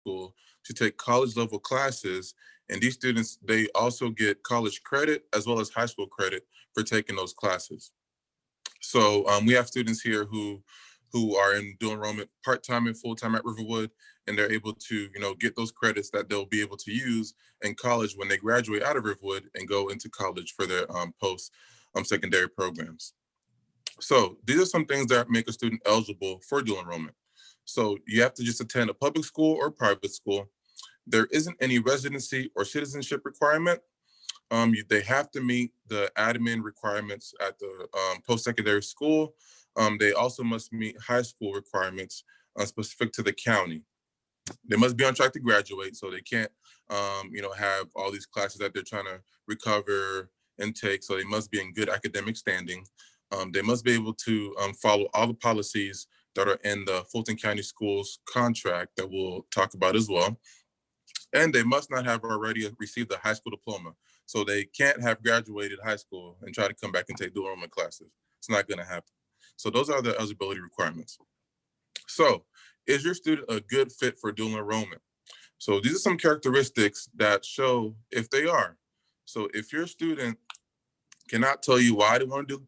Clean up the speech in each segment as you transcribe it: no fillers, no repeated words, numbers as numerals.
school to take college level classes. And these students, they also get college credit as well as high school credit for taking those classes. So we have students here who are in dual enrollment part-time and full-time at Riverwood, and they're able to, get those credits that they'll be able to use in college when they graduate out of Riverwood and go into college for their post secondary programs. So these are some things that make a student eligible for dual enrollment. So you have to just attend a public school or private school. There isn't any residency or citizenship requirement. They have to meet the admin requirements at the post-secondary school. They also must meet high school requirements specific to the county. They must be on track to graduate, so they can't, have all these classes that they're trying to recover and take. So they must be in good academic standing. They must be able to follow all the policies that are in the Fulton County Schools contract that we'll talk about as well. And they must not have already received a high school diploma. So they can't have graduated high school and try to come back and take dual enrollment classes. It's not going to happen. So those are the eligibility requirements. So is your student a good fit for dual enrollment? So these are some characteristics that show if they are. So if your student cannot tell you why they want to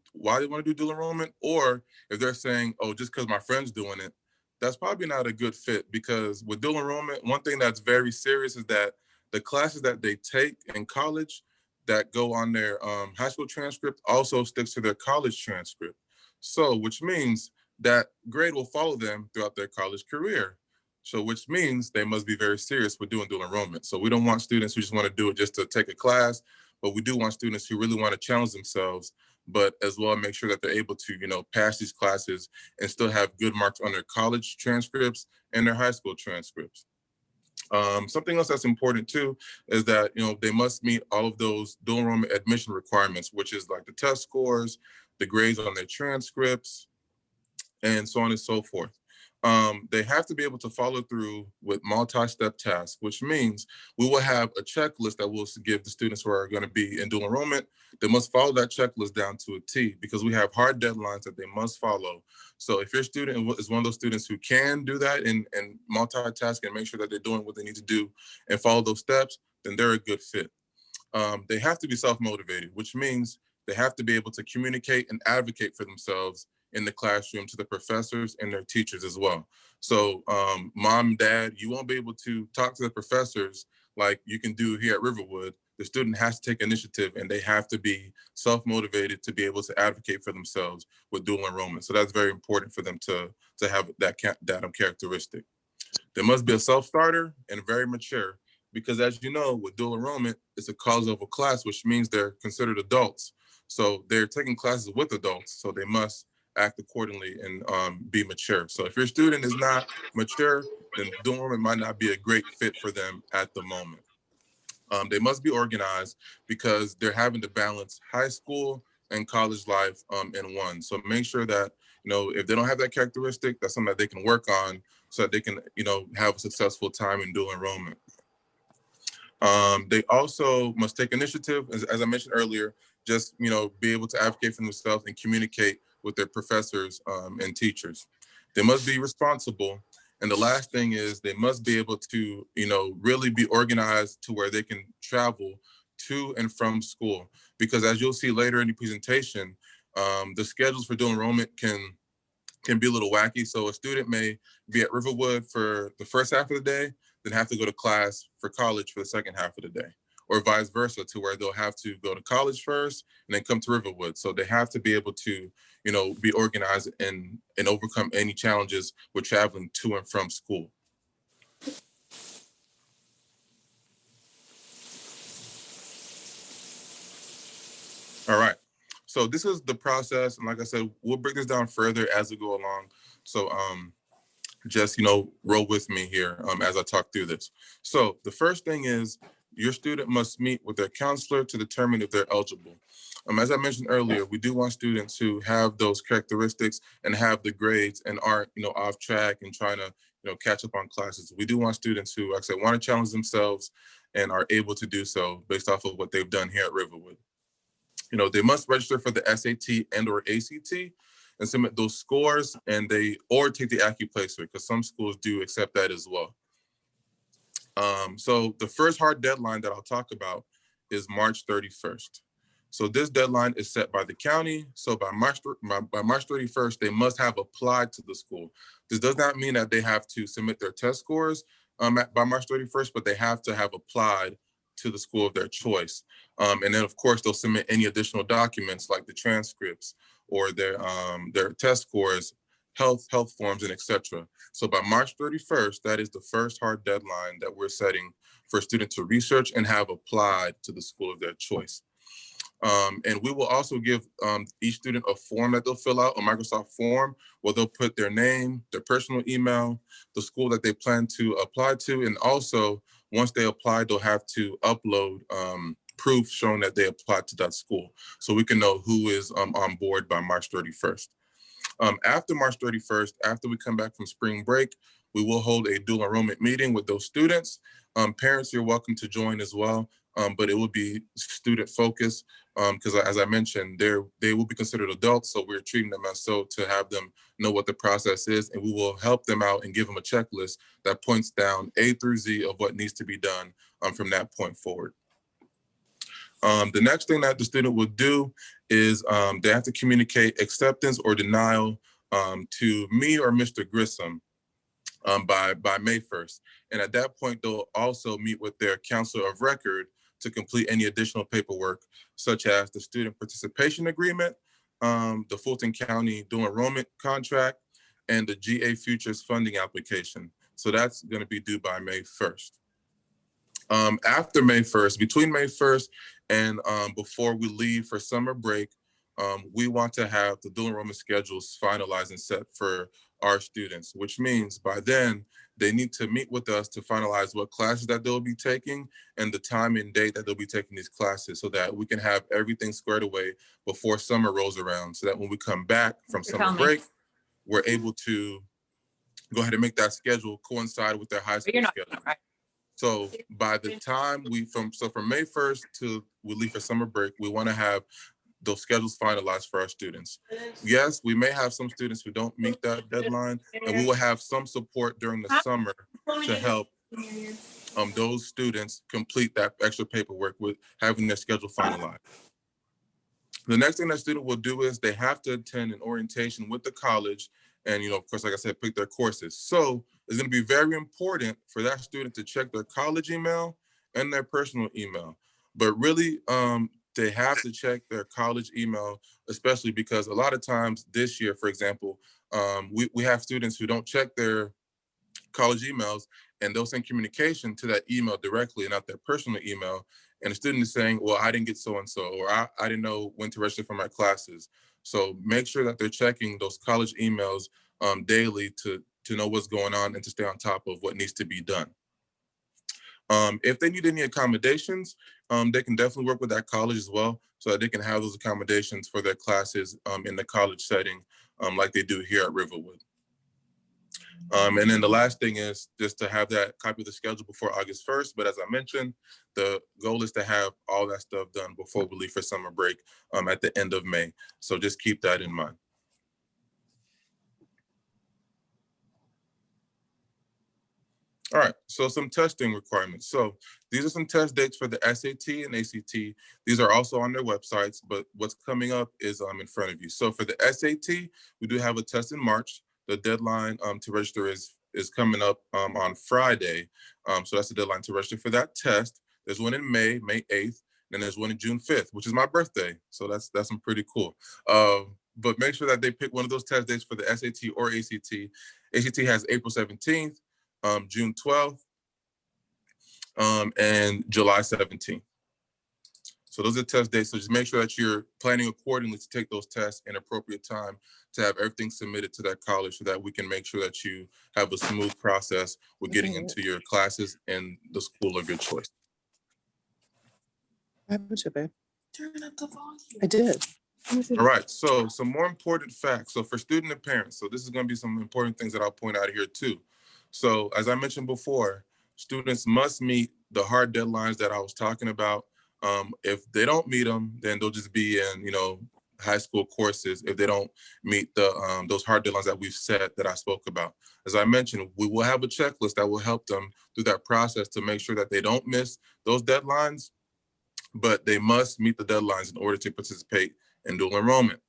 do dual enrollment, or if they're saying, oh, just because my friend's doing it, that's probably not a good fit, because with dual enrollment, one thing that's very serious is that the classes that they take in college that go on their high school transcript also sticks to their college transcript. So, which means that grade will follow them throughout their college career. So, which means they must be very serious with doing dual enrollment. So we don't want students who just want to do it just to take a class, but we do want students who really want to challenge themselves, but as well make sure that they're able to, pass these classes and still have good marks on their college transcripts and their high school transcripts. Something else that's important too is that, they must meet all of those dual enrollment admission requirements, which is like the test scores, the grades on their transcripts, and so on and so forth. They have to be able to follow through with multi-step tasks, which means we will have a checklist that we'll give the students who are going to be in dual enrollment. They must follow that checklist down to a T, because we have hard deadlines that they must follow. So if your student is one of those students who can do that and multitask and make sure that they're doing what they need to do and follow those steps, then they're a good fit. They have to be self-motivated, which means they have to be able to communicate and advocate for themselves in the classroom to the professors and their teachers as well. So mom, dad, you won't be able to talk to the professors like you can do here at Riverwood. The student has to take initiative, and they have to be self-motivated to be able to advocate for themselves with dual enrollment. So that's very important for them to have that characteristic. They must be a self-starter and very mature, because as you know, with dual enrollment, it's a college level class, which means they're considered adults. So they're taking classes with adults, so they must act accordingly and be mature. So if your student is not mature, then dual enrollment might not be a great fit for them at the moment. They must be organized, because they're having to balance high school and college life in one. So make sure that, if they don't have that characteristic, that's something that they can work on so that they can, have a successful time in dual enrollment. They also must take initiative, as I mentioned earlier, just, be able to advocate for themselves and communicate with their professors and teachers. They must be responsible. And the last thing is they must be able to, really be organized to where they can travel to and from school. Because as you'll see later in the presentation, the schedules for dual enrollment can be a little wacky. So a student may be at Riverwood for the first half of the day, then have to go to class for college for the second half of the day, or vice versa, to where they'll have to go to college first and then come to Riverwood. So they have to be able to, be organized and overcome any challenges with traveling to and from school. All right. So this is the process. And like I said, we'll break this down further as we go along. So just, roll with me here as I talk through this. So the first thing is your student must meet with their counselor to determine if they're eligible. As I mentioned earlier, we do want students who have those characteristics and have the grades and aren't, off track and trying to, catch up on classes. We do want students who, like I said, want to challenge themselves and are able to do so based off of what they've done here at Riverwood. They must register for the SAT and or ACT and submit those scores, and or take the AccuPlacer, because some schools do accept that as well. So the first hard deadline that I'll talk about is March 31st. So this deadline is set by the county. So by March 31st, they must have applied to the school. This does not mean that they have to submit their test scores by March 31st, but they have to have applied to the school of their choice. And then of course, they'll submit any additional documents like the transcripts or their test scores, health forms, and etc. So by March 31st, that is the first hard deadline that we're setting for a student to research and have applied to the school of their choice. And we will also give each student a form that they'll fill out, a Microsoft form, where they'll put their name, their personal email, the school that they plan to apply to, and also once they apply, they'll have to upload proof showing that they applied to that school, so we can know who is on board by March 31st. After March 31st, after we come back from spring break, we will hold a dual enrollment meeting with those students. Parents, you're welcome to join as well, but it will be student focused because as I mentioned, they will be considered adults, so we're treating them as so to have them know what the process is, and we will help them out and give them a checklist that points down A through Z of what needs to be done from that point forward. The next thing that the student will do is they have to communicate acceptance or denial to me or Mr. Grissom by May 1st. And at that point, they'll also meet with their counselor of record to complete any additional paperwork, such as the student participation agreement, the Fulton County dual enrollment contract, and the GA Futures funding application. So that's going to be due by May 1st. After May 1st, between May 1st and before we leave for summer break, we want to have the dual enrollment schedules finalized and set for our students, which means by then they need to meet with us to finalize what classes that they'll be taking and the time and date that they'll be taking these classes, so that we can have everything squared away before summer rolls around, so that when we come back from summer break, we're able to go ahead and make that schedule coincide with their high school schedule. Right. So by the time from May 1st to we leave for summer break, we want to have those schedules finalized for our students. Yes, we may have some students who don't meet that deadline, and we will have some support during the summer to help those students complete that extra paperwork with having their schedule finalized. The next thing that student will do is they have to attend an orientation with the college and, of course, like I said, pick their courses. So it's going to be very important for that student to check their college email and their personal email. But really, they have to check their college email, especially because a lot of times this year, for example, we have students who don't check their college emails, and they'll send communication to that email directly and not their personal email. And the student is saying, well, I didn't get so-and-so, or I didn't know when to register for my classes. So make sure that they're checking those college emails daily to know what's going on and to stay on top of what needs to be done. If they need any accommodations, they can definitely work with that college as well, so that they can have those accommodations for their classes in the college setting like they do here at Riverwood. And then the last thing is just to have that copy of the schedule before August 1st. But as I mentioned, the goal is to have all that stuff done before we leave for summer break at the end of May. So just keep that in mind. All right, so some testing requirements. So these are some test dates for the SAT and ACT. These are also on their websites, but what's coming up is in front of you. So for the SAT, we do have a test in March. The deadline to register is coming up on Friday. So that's the deadline to register for that test. There's one in May 8th, then there's one in June 5th, which is my birthday. So that's pretty cool. But make sure that they pick one of those test dates for the SAT or ACT. ACT has April 17th, June 12th, and July 17th. So those are test dates. So just make sure that you're planning accordingly to take those tests in appropriate time to have everything submitted to that college so that we can make sure that you have a smooth process with getting into your classes in the school of your choice. Turn up the volume. I did. All right, so some more important facts. So for student and parents, so this is going to be some important things that I'll point out here too. So as I mentioned before, students must meet the hard deadlines that I was talking about. If they don't meet them, then they'll just be in, high school courses if they don't meet the those hard deadlines that we've set that I spoke about. As I mentioned, we will have a checklist that will help them through that process to make sure that they don't miss those deadlines, but they must meet the deadlines in order to participate in dual enrollment.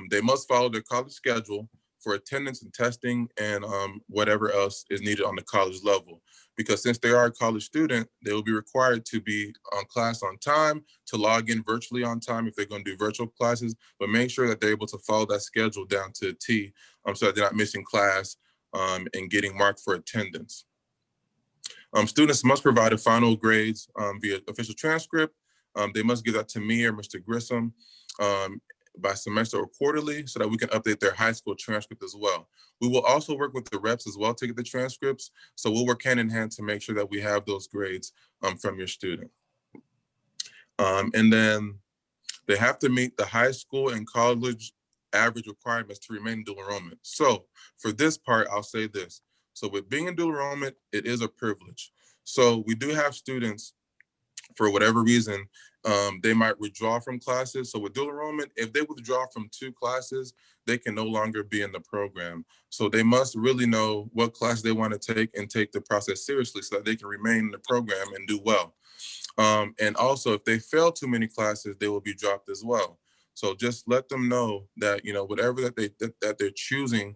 They must follow their college schedule for attendance and testing and whatever else is needed on the college level. Because since they are a college student, they will be required to be on class on time, to log in virtually on time if they're going to do virtual classes, but make sure that they're able to follow that schedule down to a T so that they're not missing class and getting marked for attendance. Students must provide a final grades via official transcript. They must give that to me or Mr. Grissom by semester or quarterly so that we can update their high school transcript as well. We will also work with the reps as well to get the transcripts. So we'll work hand in hand to make sure that we have those grades from your student. And then they have to meet the high school and college average requirements to remain in dual enrollment. So for this part, I'll say this. So with being in dual enrollment, it is a privilege. So we do have students, for whatever reason, they might withdraw from classes. So with dual enrollment, if they withdraw from 2 classes, they can no longer be in the program. So they must really know what class they want to take and take the process seriously so that they can remain in the program and do well. And also, if they fail too many classes, they will be dropped as well. So just let them know that, you know, whatever that they're choosing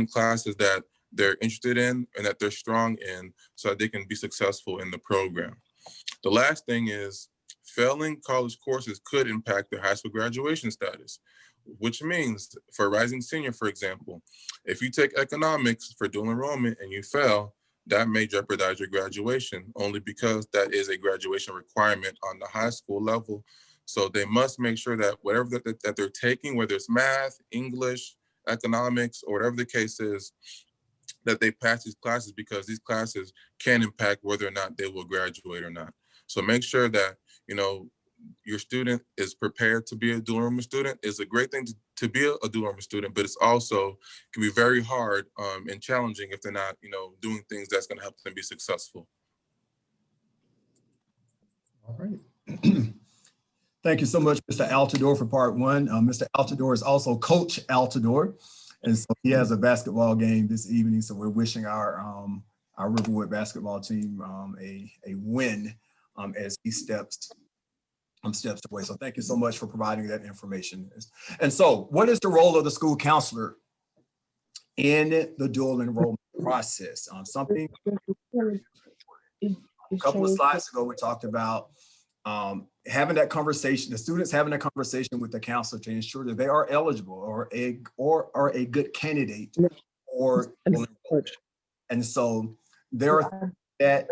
classes that they're interested in and that they're strong in so that they can be successful in the program. The last thing is failing college courses could impact their high school graduation status, which means for a rising senior, for example, if you take economics for dual enrollment and you fail, that may jeopardize your graduation only because that is a graduation requirement on the high school level. So they must make sure that whatever that they're taking, whether it's math, English, economics, or whatever the case is, that they pass these classes because these classes can impact whether or not they will graduate or not. So make sure that, you know, your student is prepared to be a dual enrollment student. It's a great thing to be a dual enrollment student, but it's also can be very hard and challenging if they're not, you know, doing things that's going to help them be successful. All right. Thank you so much, Mr. Altidore, for part 1. Mr. Altidore is also Coach Altidore, and so he has a basketball game this evening. So we're wishing our Riverwood basketball team a win as he steps away. So thank you so much for providing that information. And so what is the role of the school counselor in the dual enrollment process? Something a couple of slides ago, we talked about having that conversation, the students having a conversation with the counselor to ensure that they are eligible or a good candidate for dual enrollment. And so there are that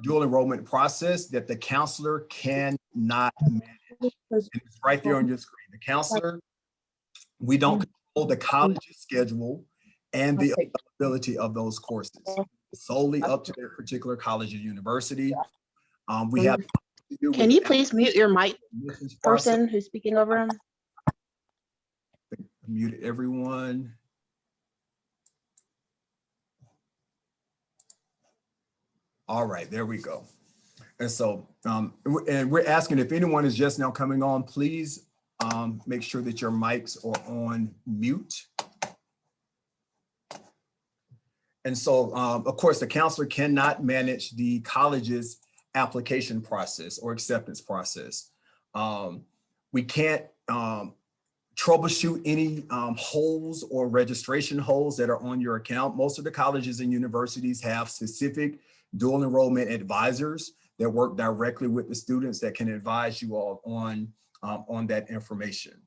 dual enrollment process that the counselor cannot manage. And it's right there on your screen. The counselor, we don't control the college's schedule and the availability of those courses. It's solely up to their particular college or university. We have to do Can you please mute your mic, person who's speaking over him? Mute everyone. All right, there we go. And so, and we're asking if anyone is just now coming on, please make sure that your mics are on mute. And so, of course, the counselor cannot manage the college's application process or acceptance process. We can't troubleshoot any holes or registration holes that are on your account. Most of the colleges and universities have specific dual enrollment advisors that work directly with the students that can advise you all on that information.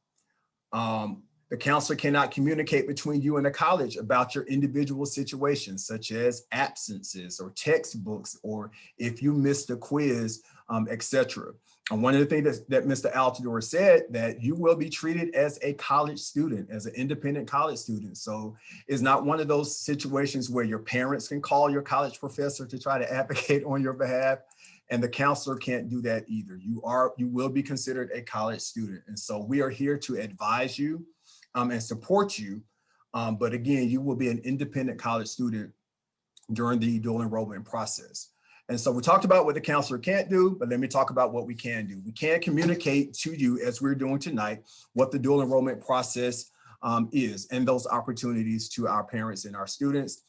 The counselor cannot communicate between you and the college about your individual situations, such as absences or textbooks, or if you missed a quiz, etc. And one of the things that Mr. Altidore said, that you will be treated as a college student, as an independent college student. So it's not one of those situations where your parents can call your college professor to try to advocate on your behalf. And the counselor can't do that either. You will be considered a college student. And so we are here to advise you and support you. But again, you will be an independent college student during the dual enrollment process. And so we talked about what the counselor can't do, but let me talk about what we can do. We can communicate to you, as we're doing tonight, what the dual enrollment process is, and those opportunities to our parents and our students.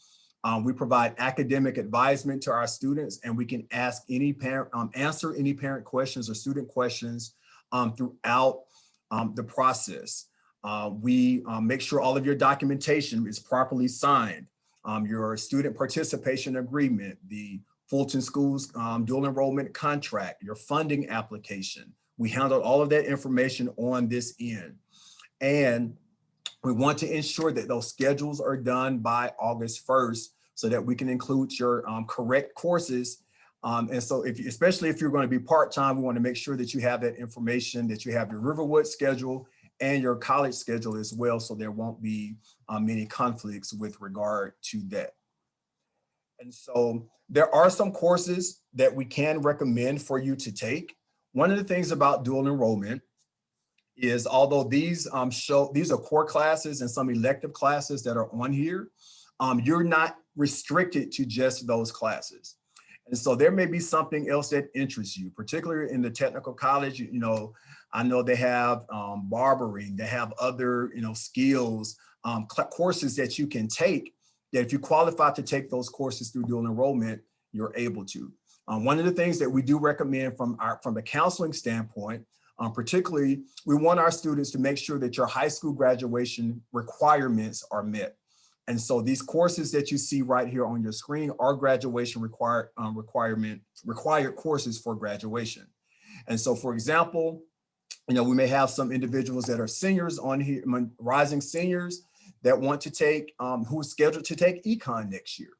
We provide academic advisement to our students, and we can ask any parent, answer any parent questions or student questions throughout the process. We make sure all of your documentation is properly signed. Your student participation agreement, the Fulton Schools dual enrollment contract, your funding application. We handle all of that information on this end. And we want to ensure that those schedules are done by August 1st so that we can include your correct courses. And so especially if you're going to be part-time, we want to make sure that you have that information, that you have your Riverwood schedule and your college schedule as well, so there won't be many conflicts with regard to that. And so there are some courses that we can recommend for you to take. One of the things about dual enrollment is, although these are core classes and some elective classes that are on here, you're not restricted to just those classes. And so there may be something else that interests you, particularly in the technical college. You know, I know they have barbering, they have other, skills, courses that you can take, that if you qualify to take those courses through dual enrollment, you're able to. One of the things that we do recommend from the counseling standpoint, particularly, we want our students to make sure that your high school graduation requirements are met. And so these courses that you see right here on your screen are graduation required courses for graduation. And so, for example, we may have some individuals that are seniors on here, rising seniors, that want to take, who is scheduled to take econ next year.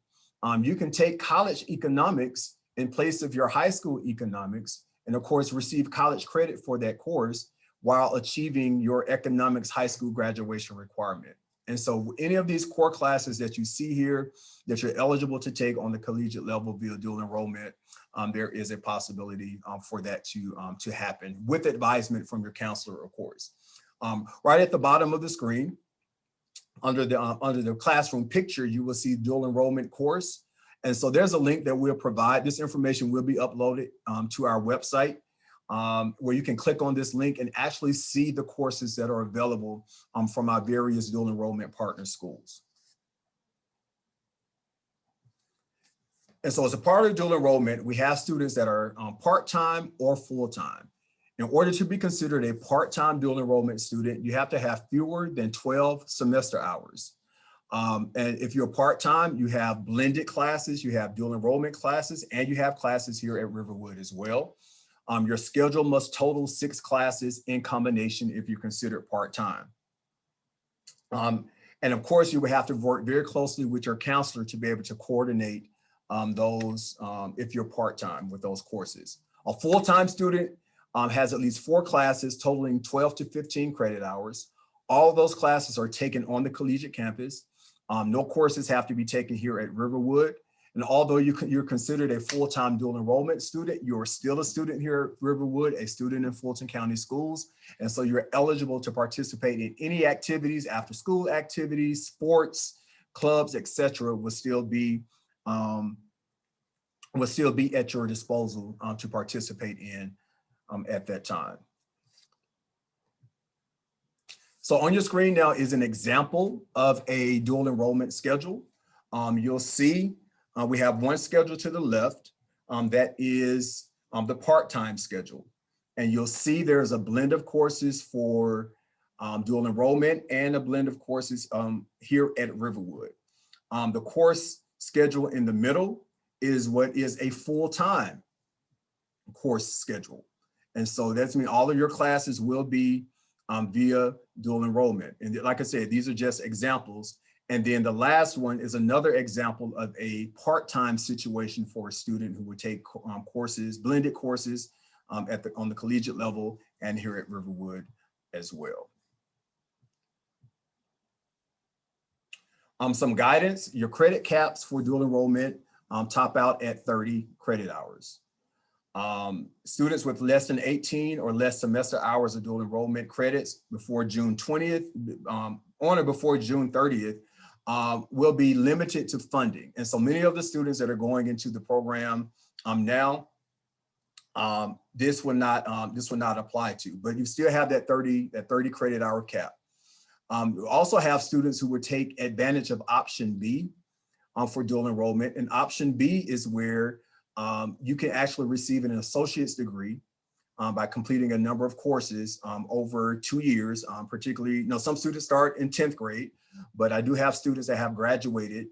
You can take college economics in place of your high school economics, and of course, receive college credit for that course while achieving your economics high school graduation requirement. And so any of these core classes that you see here that you're eligible to take on the collegiate level via dual enrollment, there is a possibility for that to happen with advisement from your counselor, of course. Right at the bottom of the screen, under the classroom picture, you will see dual enrollment course. And so there's a link that we'll provide. This information will be uploaded to our website, where you can click on this link and actually see the courses that are available from our various dual enrollment partner schools. And so as a part of dual enrollment, we have students that are part-time or full-time. In order to be considered a part-time dual enrollment student, you have to have fewer than 12 semester hours. And if you're part-time, you have blended classes, you have dual enrollment classes, and you have classes here at Riverwood as well. Your schedule must total 6 classes in combination if you're considered part-time. And of course, you would have to work very closely with your counselor to be able to coordinate those if you're part-time with those courses. A full-time student has at least 4 classes totaling 12 to 15 credit hours. All of those classes are taken on the collegiate campus. No courses have to be taken here at Riverwood. And although you're considered a full-time dual enrollment student, you're still a student here at Riverwood, a student in Fulton County Schools. And so you're eligible to participate in any activities, after school activities, sports, clubs, etc. will still be at your disposal to participate in at that time. So on your screen now is an example of a dual enrollment schedule. You'll see we have one schedule to the left that is the part-time schedule. And you'll see there's a blend of courses for dual enrollment and a blend of courses here at Riverwood. The course schedule in the middle is what is a full-time course schedule. And so that's mean all of your classes will be via dual enrollment. And like I said, these are just examples. And then the last one is another example of a part-time situation for a student who would take courses, blended courses on the collegiate level and here at Riverwood as well. Some guidance: your credit caps for dual enrollment top out at 30 credit hours. Students with less than 18 or less semester hours of dual enrollment credits before June 20th, on or before June 30th, will be limited to funding. And so many of the students that are going into the program Now, this will not apply to, but you still have that 30 credit hour cap. We also have students who would take advantage of option B for dual enrollment. And option B is where you can actually receive an associate's degree by completing a number of courses over 2 years. Particularly, some students start in 10th grade, but I do have students that have graduated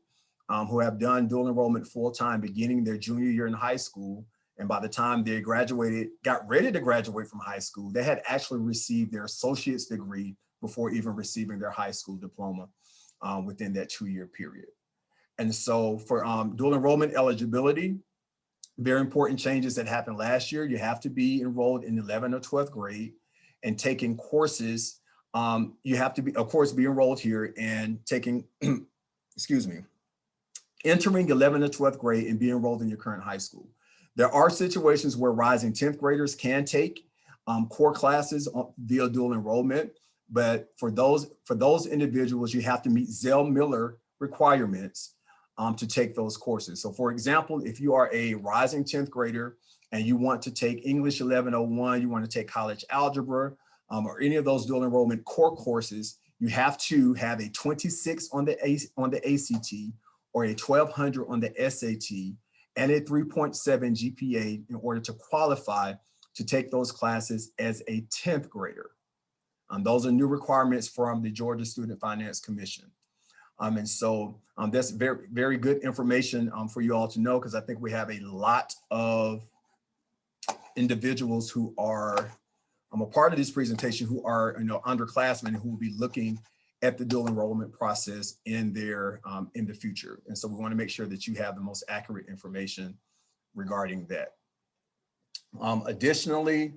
who have done dual enrollment full-time beginning their junior year in high school. And by the time they graduated, got ready to graduate from high school, they had actually received their associate's degree before even receiving their high school diploma within that 2-year period. And so for dual enrollment eligibility, very important changes that happened last year. You have to be enrolled in 11th or 12th grade and taking courses. You have to be, of course, be enrolled here and taking, excuse me, entering 11th or 12th grade and be enrolled in your current high school. There are situations where rising 10th graders can take core classes via dual enrollment, but for those individuals, you have to meet Zell-Miller requirements to take those courses. So for example, if you are a rising 10th grader and you want to take English 1101, you want to take college algebra or any of those dual enrollment core courses, you have to have a 26 on the ACT or a 1200 on the SAT and a 3.7 GPA in order to qualify to take those classes as a 10th grader. Those are new requirements from the Georgia Student Finance Commission. And so that's very, very good information for you all to know, because I think we have a lot of individuals who are a part of this presentation who are underclassmen who will be looking at the dual enrollment process in the future. And so we want to make sure that you have the most accurate information regarding that. Additionally,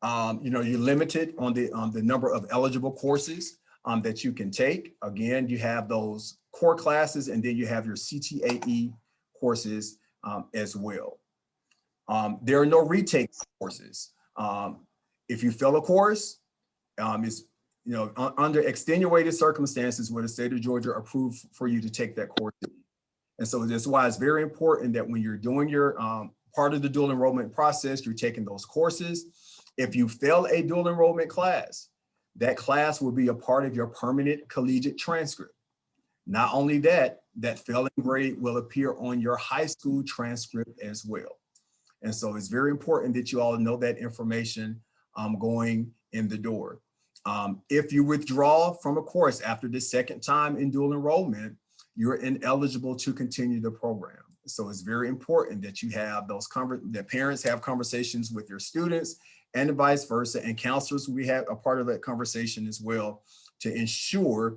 you're limited on the number of eligible courses that you can take. Again, you have those core classes, and then you have your CTAE courses as well. There are no retake courses. If you fail a course, it's under extenuated circumstances where the state of Georgia approved for you to take that course. And so that's why it's very important that when you're doing your part of the dual enrollment process, you're taking those courses. If you fail a dual enrollment class, that class will be a part of your permanent collegiate transcript. Not only that, that failing grade will appear on your high school transcript as well. And so it's very important that you all know that information going in the door. If you withdraw from a course after the second time in dual enrollment, you're ineligible to continue the program. So it's very important that you have that parents have conversations with your students and vice versa, and counselors will be a part of that conversation as well to ensure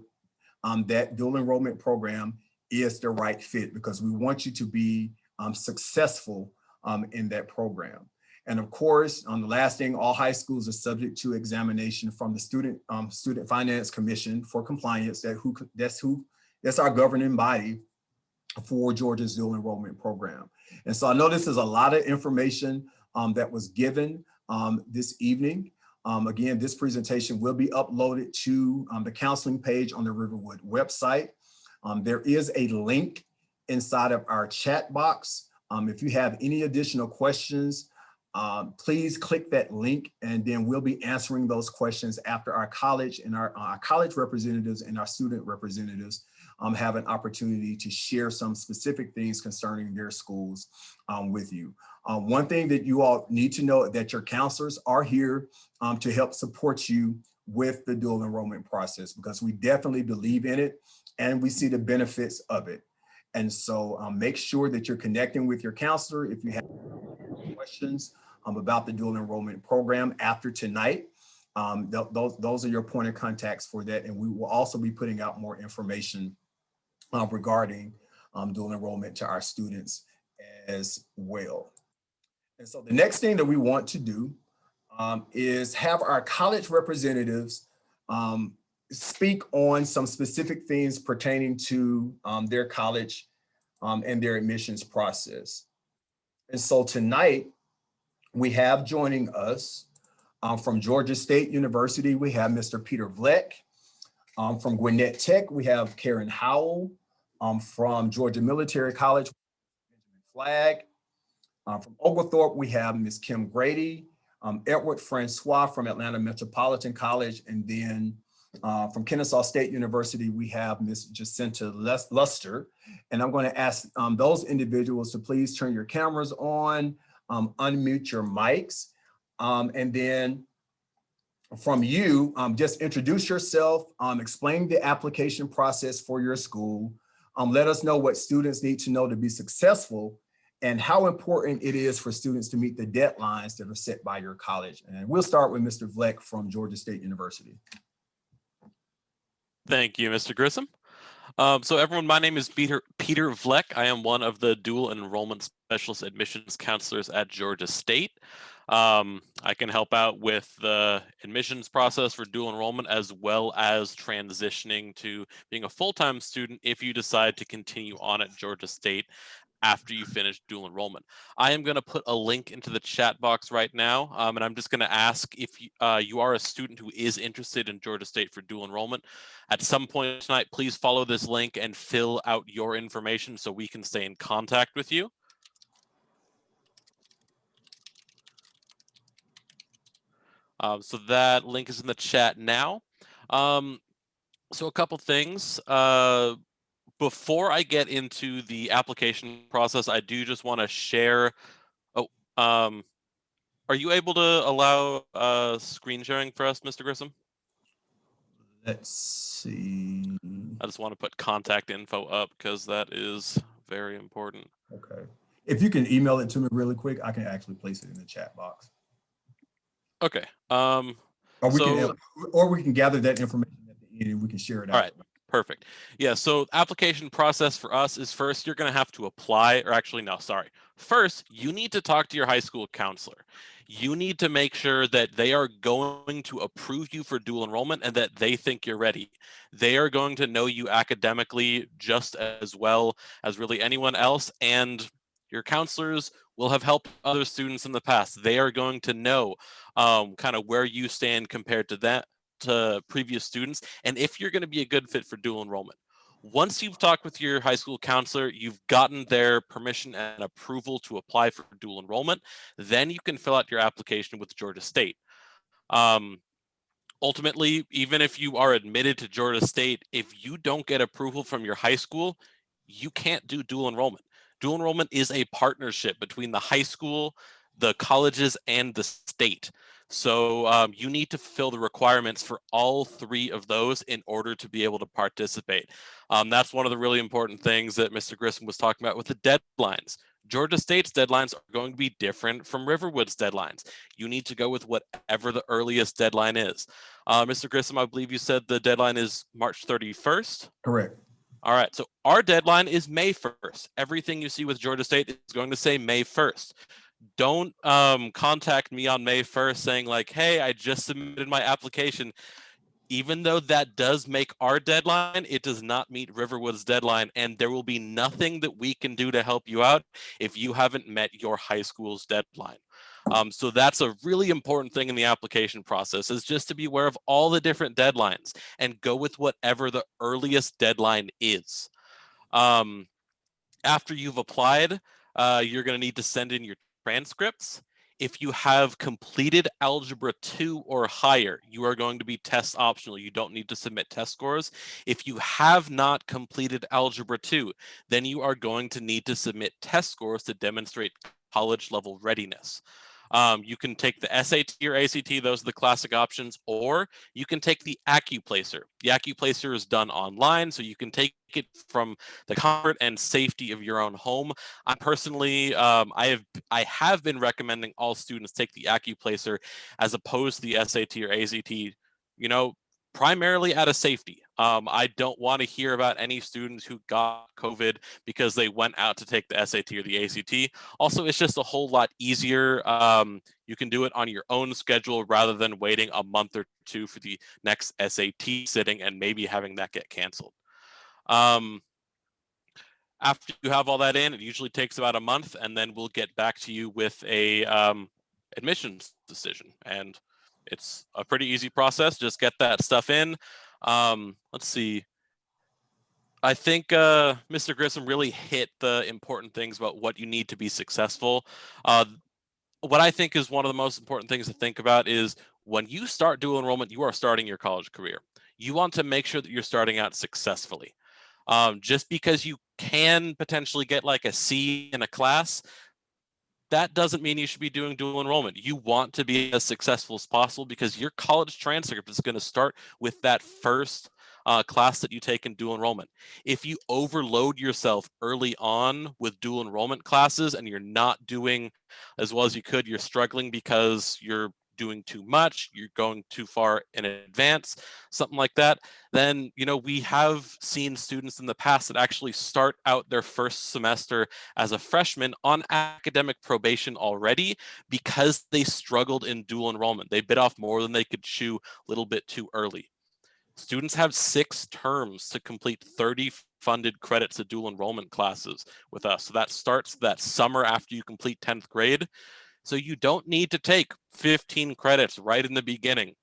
that dual enrollment program is the right fit, because we want you to be successful in that program. And of course, the last thing, all high schools are subject to examination from the Student Finance Commission for compliance. That's our governing body for Georgia's dual enrollment program. And so I know this is a lot of information that was given this evening. Again, this presentation will be uploaded to the counseling page on the Riverwood website. There is a link inside of our chat box. If you have any additional questions, please click that link, and then we'll be answering those questions after our college and our college representatives and our student representatives have an opportunity to share some specific things concerning their schools with you. One thing that you all need to know, that your counselors are here to help support you with the dual enrollment process, because we definitely believe in it and we see the benefits of it. And so make sure that you're connecting with your counselor if you have questions about the dual enrollment program after tonight. Those are your point of contacts for that. And we will also be putting out more information regarding dual enrollment to our students as well. And so the next thing that we want to do is have our college representatives speak on some specific things pertaining to their college and their admissions process. And so tonight, we have joining us from Georgia State University, we have Mr. Peter Vleck. From Gwinnett Tech, we have Karen Howell. From Georgia Military College, Benjamin Flagg. From Oglethorpe, we have Ms. Kim Grady, Edward Francois from Atlanta Metropolitan College, and then from Kennesaw State University, we have Ms. Jacinta Luster. And I'm going to ask those individuals to please turn your cameras on, unmute your mics, and then from you, just introduce yourself, explain the application process for your school, let us know what students need to know to be successful, and how important it is for students to meet the deadlines that are set by your college. And we'll start with Mr. Vleck from Georgia State University. Thank you, Mr. Grissom. So everyone, my name is Peter Vleck. I am one of the dual enrollment specialist admissions counselors at Georgia State. I can help out with the admissions process for dual enrollment, as well as transitioning to being a full-time student if you decide to continue on at Georgia State after you finish dual enrollment. I am going to put a link into the chat box right now, and I'm just going to ask if you are a student who is interested in Georgia State for dual enrollment. At some point tonight, please follow this link and fill out your information so we can stay in contact with you. So that link is in the chat now. So a couple things. Before I get into the application process, I do just want to share. Oh, are you able to allow screen sharing for us, Mr. Grissom? Let's see. I just want to put contact info up because that is very important. Okay. If you can email it to me really quick, I can actually place it in the chat box. Okay. Or we can gather that information at the end and we can share it out. All right. Perfect. Yeah, so application process for us is first you're going to have to apply, or actually, no, sorry. First, you need to talk to your high school counselor. You need to make sure that they are going to approve you for dual enrollment and that they think you're ready. They are going to know you academically just as well as really anyone else, and your counselors will have helped other students in the past. They are going to know kind of where you stand compared to that, to previous students, and if you're going to be a good fit for dual enrollment. Once you've talked with your high school counselor, you've gotten their permission and approval to apply for dual enrollment, then you can fill out your application with Georgia State. Ultimately, even if you are admitted to Georgia State, if you don't get approval from your high school, you can't do dual enrollment. Dual enrollment is a partnership between the high school, the colleges, and the state. So you need to fulfill the requirements for all three of those in order to be able to participate. That's one of the really important things that Mr. Grissom was talking about with the deadlines. Georgia State's deadlines are going to be different from Riverwood's deadlines. You need to go with whatever the earliest deadline is. Mr. Grissom, I believe you said the deadline is March 31st? Correct. All right, so our deadline is May 1st. Everything you see with Georgia State is going to say May 1st. Don't contact me on May 1st saying like, hey, I just submitted my application. Even though that does make our deadline, it does not meet Riverwood's deadline, and there will be nothing that we can do to help you out if you haven't met your high school's deadline. So that's a really important thing in the application process, is just to be aware of all the different deadlines and go with whatever the earliest deadline is. After you've applied, you're going to need to send in your transcripts. If you have completed Algebra 2 or higher, you are going to be test optional. You don't need to submit test scores. If you have not completed Algebra 2, then you are going to need to submit test scores to demonstrate college level readiness. You can take the SAT or ACT, those are the classic options, or you can take the AccuPlacer. The AccuPlacer is done online, so you can take it from the comfort and safety of your own home. I personally, I have been recommending all students take the AccuPlacer as opposed to the SAT or ACT, you know, primarily out of safety. I don't want to hear about any students who got COVID because they went out to take the SAT or the ACT. Also, it's just a whole lot easier. You can do it on your own schedule rather than waiting a month or two for the next SAT sitting and maybe having that get canceled. After you have all that in, it usually takes about a month, and then we'll get back to you with a admissions decision. And it's a pretty easy process. Just get that stuff in. Let's see. I think Mr. Grissom really hit the important things about what you need to be successful. What I think is one of the most important things to think about is when you start dual enrollment, you are starting your college career. You want to make sure that you're starting out successfully. Just because you can potentially get like a C in a class, that doesn't mean you should be doing dual enrollment. You want to be as successful as possible because your college transcript is going to start with that first class that you take in dual enrollment. If you overload yourself early on with dual enrollment classes and you're not doing as well as you could, you're struggling because you're doing too much, you're going too far in advance, something like that, then we have seen students in the past that actually start out their first semester as a freshman on academic probation already because they struggled in dual enrollment. They bit off more than they could chew a little bit too early. Students have 6 terms to complete 30 funded credits of dual enrollment classes with us. So that starts that summer after you complete 10th grade. So you don't need to take 15 credits right in the beginning.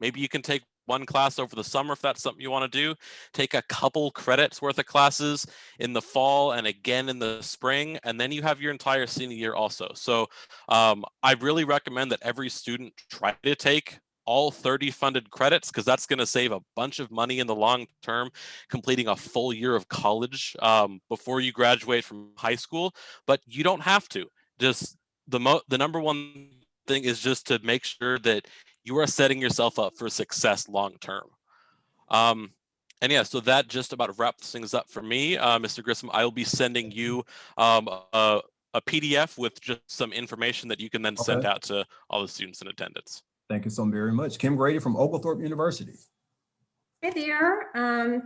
Maybe you can take one class over the summer if that's something you want to do. Take a couple credits worth of classes in the fall and again in the spring, and then you have your entire senior year also. So I really recommend that every student try to take all 30 funded credits because that's going to save a bunch of money in the long term, completing a full year of college before you graduate from high school. But you don't have to. Just the number one thing is just to make sure that you are setting yourself up for success long term. And yeah, so that just about wraps things up for me. Mr. Grissom, I will be sending you a PDF with just some information that you can then send out to all the students in attendance. Thank you so very much. Kim Grady from Oglethorpe University. Hey there.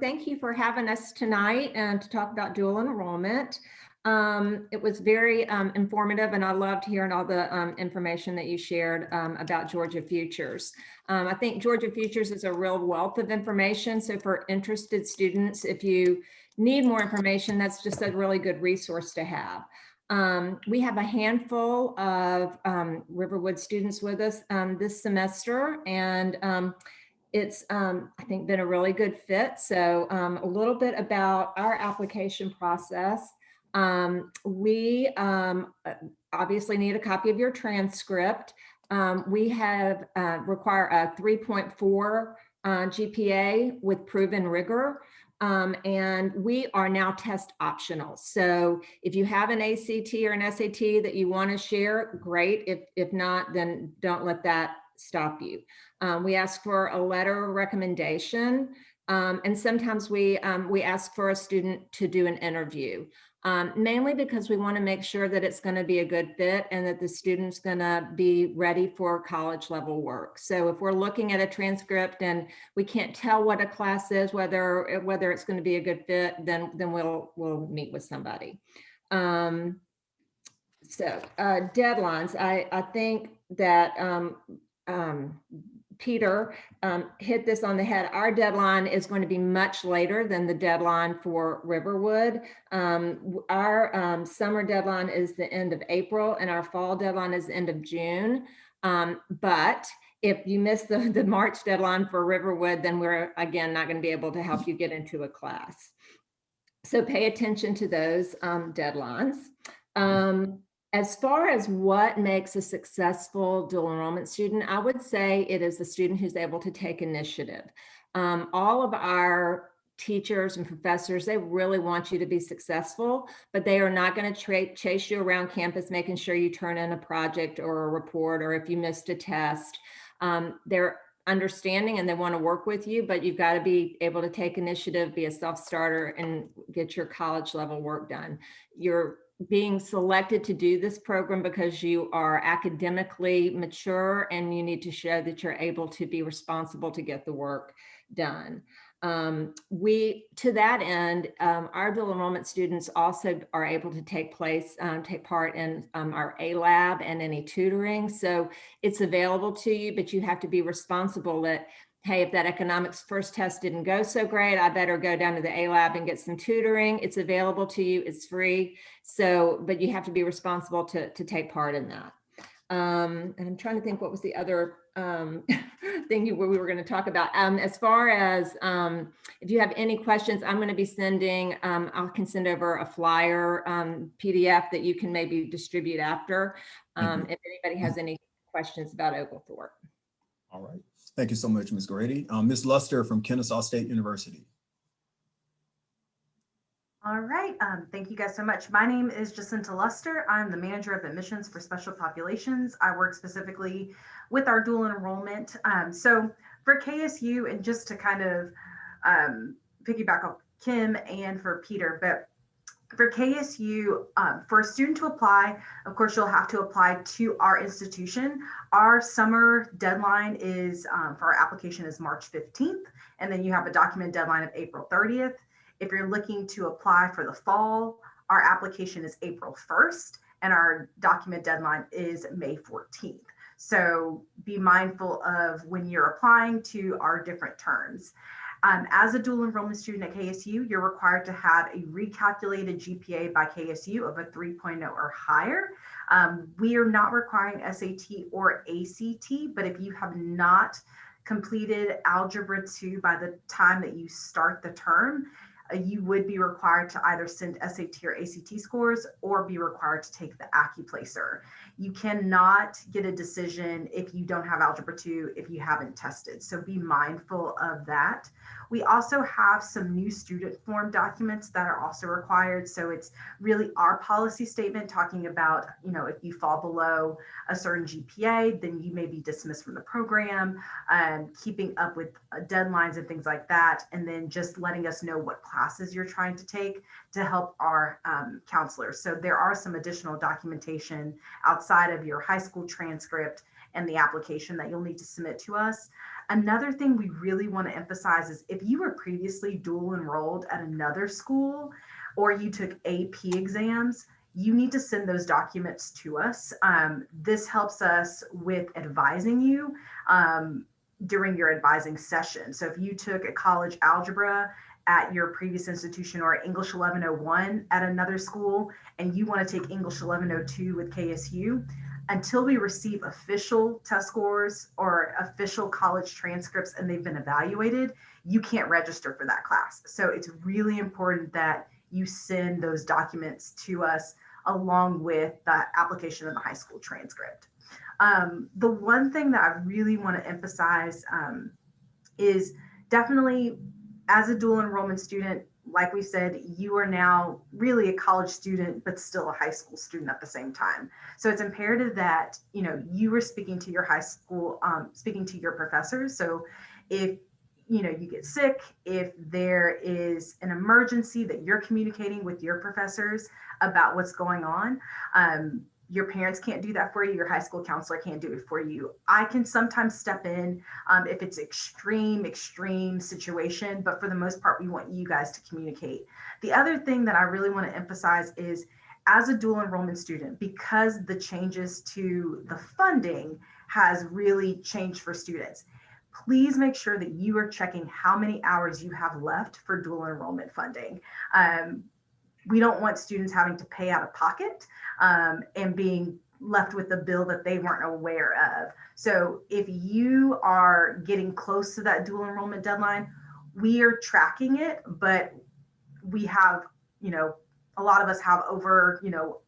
Thank you for having us tonight and to talk about dual enrollment. It was very informative, and I loved hearing all the information that you shared about Georgia Futures. I think Georgia Futures is a real wealth of information. So for interested students, if you need more information, that's just a really good resource to have. We have a handful of Riverwood students with us this semester, and it's, I think, been a really good fit. So a little bit about our application process. We obviously need a copy of your transcript. We have require a 3.4 GPA with proven rigor. And we are now test optional. So if you have an ACT or an SAT that you want to share, great. If not, then don't let that stop you. We ask for a letter of recommendation. And sometimes we ask for a student to do an interview, mainly because we want to make sure that it's going to be a good fit and that the student's going to be ready for college level work. So if we're looking at a transcript and we can't tell what a class is, whether it's going to be a good fit, then we'll meet with somebody. So deadlines, I think that Peter hit this on the head. Our deadline is going to be much later than the deadline for Riverwood. Our summer deadline is the end of April and our fall deadline is the end of June. But if you miss the March deadline for Riverwood, then we're again not going to be able to help you get into a class. So pay attention to those deadlines. As far as what makes a successful dual enrollment student, I would say it is the student who's able to take initiative. All of our teachers and professors, they really want you to be successful, but they are not going to chase you around campus, making sure you turn in a project or a report, or if you missed a test. They're understanding and they want to work with you, but you've got to be able to take initiative, be a self-starter, and get your college level work done. You're being selected to do this program because you are academically mature and you need to show that you're able to be responsible to get the work done. To that end, our dual enrollment students also are able to take part in our A-Lab and any tutoring. So it's available to you, but you have to be responsible that, hey, if that economics first test didn't go so great, I better go down to the A-Lab and get some tutoring. It's available to you, it's free. So, but you have to be responsible to take part in that. And I'm trying to think what was the other thing we were going to talk about. As far as if you have any questions, I'm going to be sending, I can send over a flyer PDF that you can maybe distribute after if anybody has any questions about Oglethorpe. All right. Thank you so much, Ms. Grady. Ms. Luster from Kennesaw State University. All right, thank you guys so much. My name is Jacinta Luster. I'm the manager of admissions for special populations. I work specifically with our dual enrollment. So for KSU, and just to kind of piggyback off Kim and for Peter, but for KSU, for a student to apply, of course, you'll have to apply to our institution. Our summer deadline is for our application is March 15th, and then you have a document deadline of April 30th. If you're looking to apply for the fall, our application is April 1st, and our document deadline is May 14th. So be mindful of when you're applying to our different terms. As a dual enrollment student at KSU, you're required to have a recalculated GPA by KSU of a 3.0 or higher. We are not requiring SAT or ACT, but if you have not completed Algebra 2 by the time that you start the term, you would be required to either send SAT or ACT scores or be required to take the AccuPlacer. You cannot get a decision if you don't have Algebra 2 if you haven't tested. So be mindful of that. We also have some new student form documents that are also required. So it's really our policy statement talking about, you know, if you fall below a certain GPA, then you may be dismissed from the program, keeping up with deadlines and things like that. And then just letting us know what classes you're trying to take to help our counselors. So there are some additional documentation outside of your high school transcript and the application that you'll need to submit to us. Another thing we really want to emphasize is if you were previously dual enrolled at another school or you took AP exams, you need to send those documents to us. This helps us with advising you during your advising session. So if you took a college algebra at your previous institution or English 1101 at another school, and you want to take English 1102 with KSU, until we receive official test scores or official college transcripts and they've been evaluated, you can't register for that class. So it's really important that you send those documents to us along with the application of the high school transcript. The one thing that I really want to emphasize is definitely as a dual enrollment student, like we said, you are now really a college student, but still a high school student at the same time. So it's imperative that, you know, you are speaking to your high school, speaking to your professors. So if, you know, you get sick, if there is an emergency, that you're communicating with your professors about what's going on. Your parents can't do that for you. Your high school counselor can't do it for you. I can sometimes step in if it's extreme situation, but for the most part, we want you guys to communicate. The other thing that I really want to emphasize is as a dual enrollment student, because the changes to the funding has really changed for students, please make sure that you are checking how many hours you have left for dual enrollment funding. We don't want students having to pay out of pocket and being left with a bill that they weren't aware of. So if you are getting close to that dual enrollment deadline, we are tracking it, but we have, you know, a lot of us have over, you know,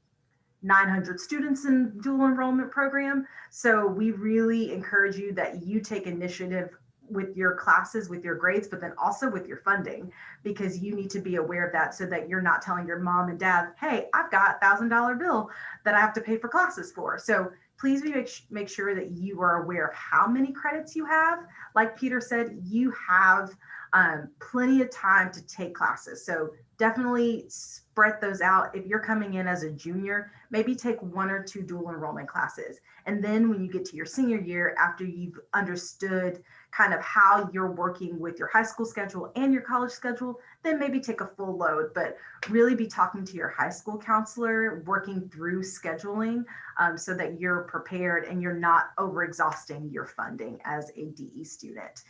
900 students in dual enrollment program. So we really encourage you that you take initiative with your classes, with your grades, but then also with your funding, because you need to be aware of that so that you're not telling your mom and dad, hey, I've got $1,000 bill that I have to pay for classes for. So please make sure that you are aware of how many credits you have. Like Peter said, you have plenty of time to take classes. So definitely spread those out. If you're coming in as a junior, maybe take 1 or 2 dual enrollment classes. And then when you get to your senior year, after you've understood kind of how you're working with your high school schedule and your college schedule, then maybe take a full load, but really be talking to your high school counselor, working through scheduling so that you're prepared and you're not overexhausting your funding as a DE student.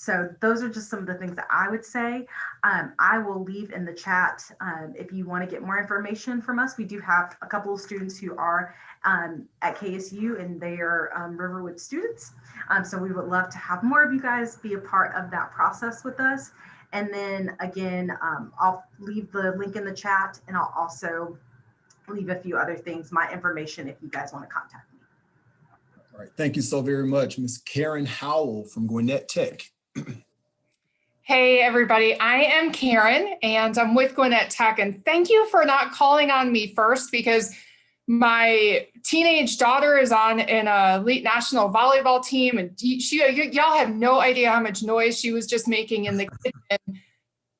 So those are just some of the things that I would say. I will leave in the chat if you want to get more information from us. We do have a couple of students who are at KSU, and they are Riverwood students. So we would love to have more of you guys be a part of that process with us. And then again, I'll leave the link in the chat, and I'll also leave a few other things, my information, if you guys want to contact me. All right, thank you so very much, Ms. Karen Howell from Gwinnett Tech. Hey, everybody. I am Karen, and I'm with Gwinnett Tech. And thank you for not calling on me first, because my teenage daughter is on an elite national volleyball team, and y'all have no idea how much noise she was just making in the kitchen,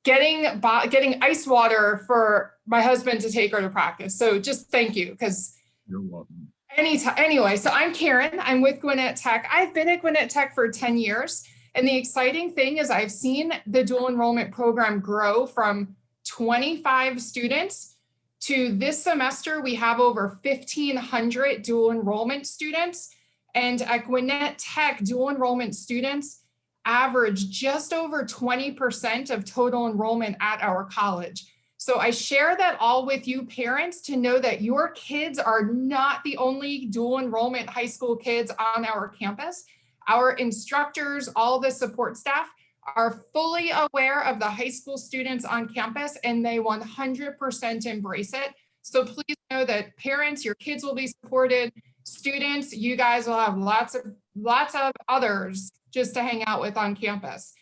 getting ice water for my husband to take her to practice. So just thank you, because You're welcome. anytime. Anyway, so I'm Karen. I'm with Gwinnett Tech. I've been at Gwinnett Tech for 10 years. And the exciting thing is I've seen the dual enrollment program grow from 25 students to this semester, we have over 1,500 dual enrollment students. And at Gwinnett Tech, dual enrollment students average just over 20% of total enrollment at our college. So I share that all with you parents to know that your kids are not the only dual enrollment high school kids on our campus. Our instructors, all the support staff are fully aware of the high school students on campus, and they 100% embrace it. So please know that parents, your kids will be supported. Students, you guys will have lots of others just to hang out with on campus.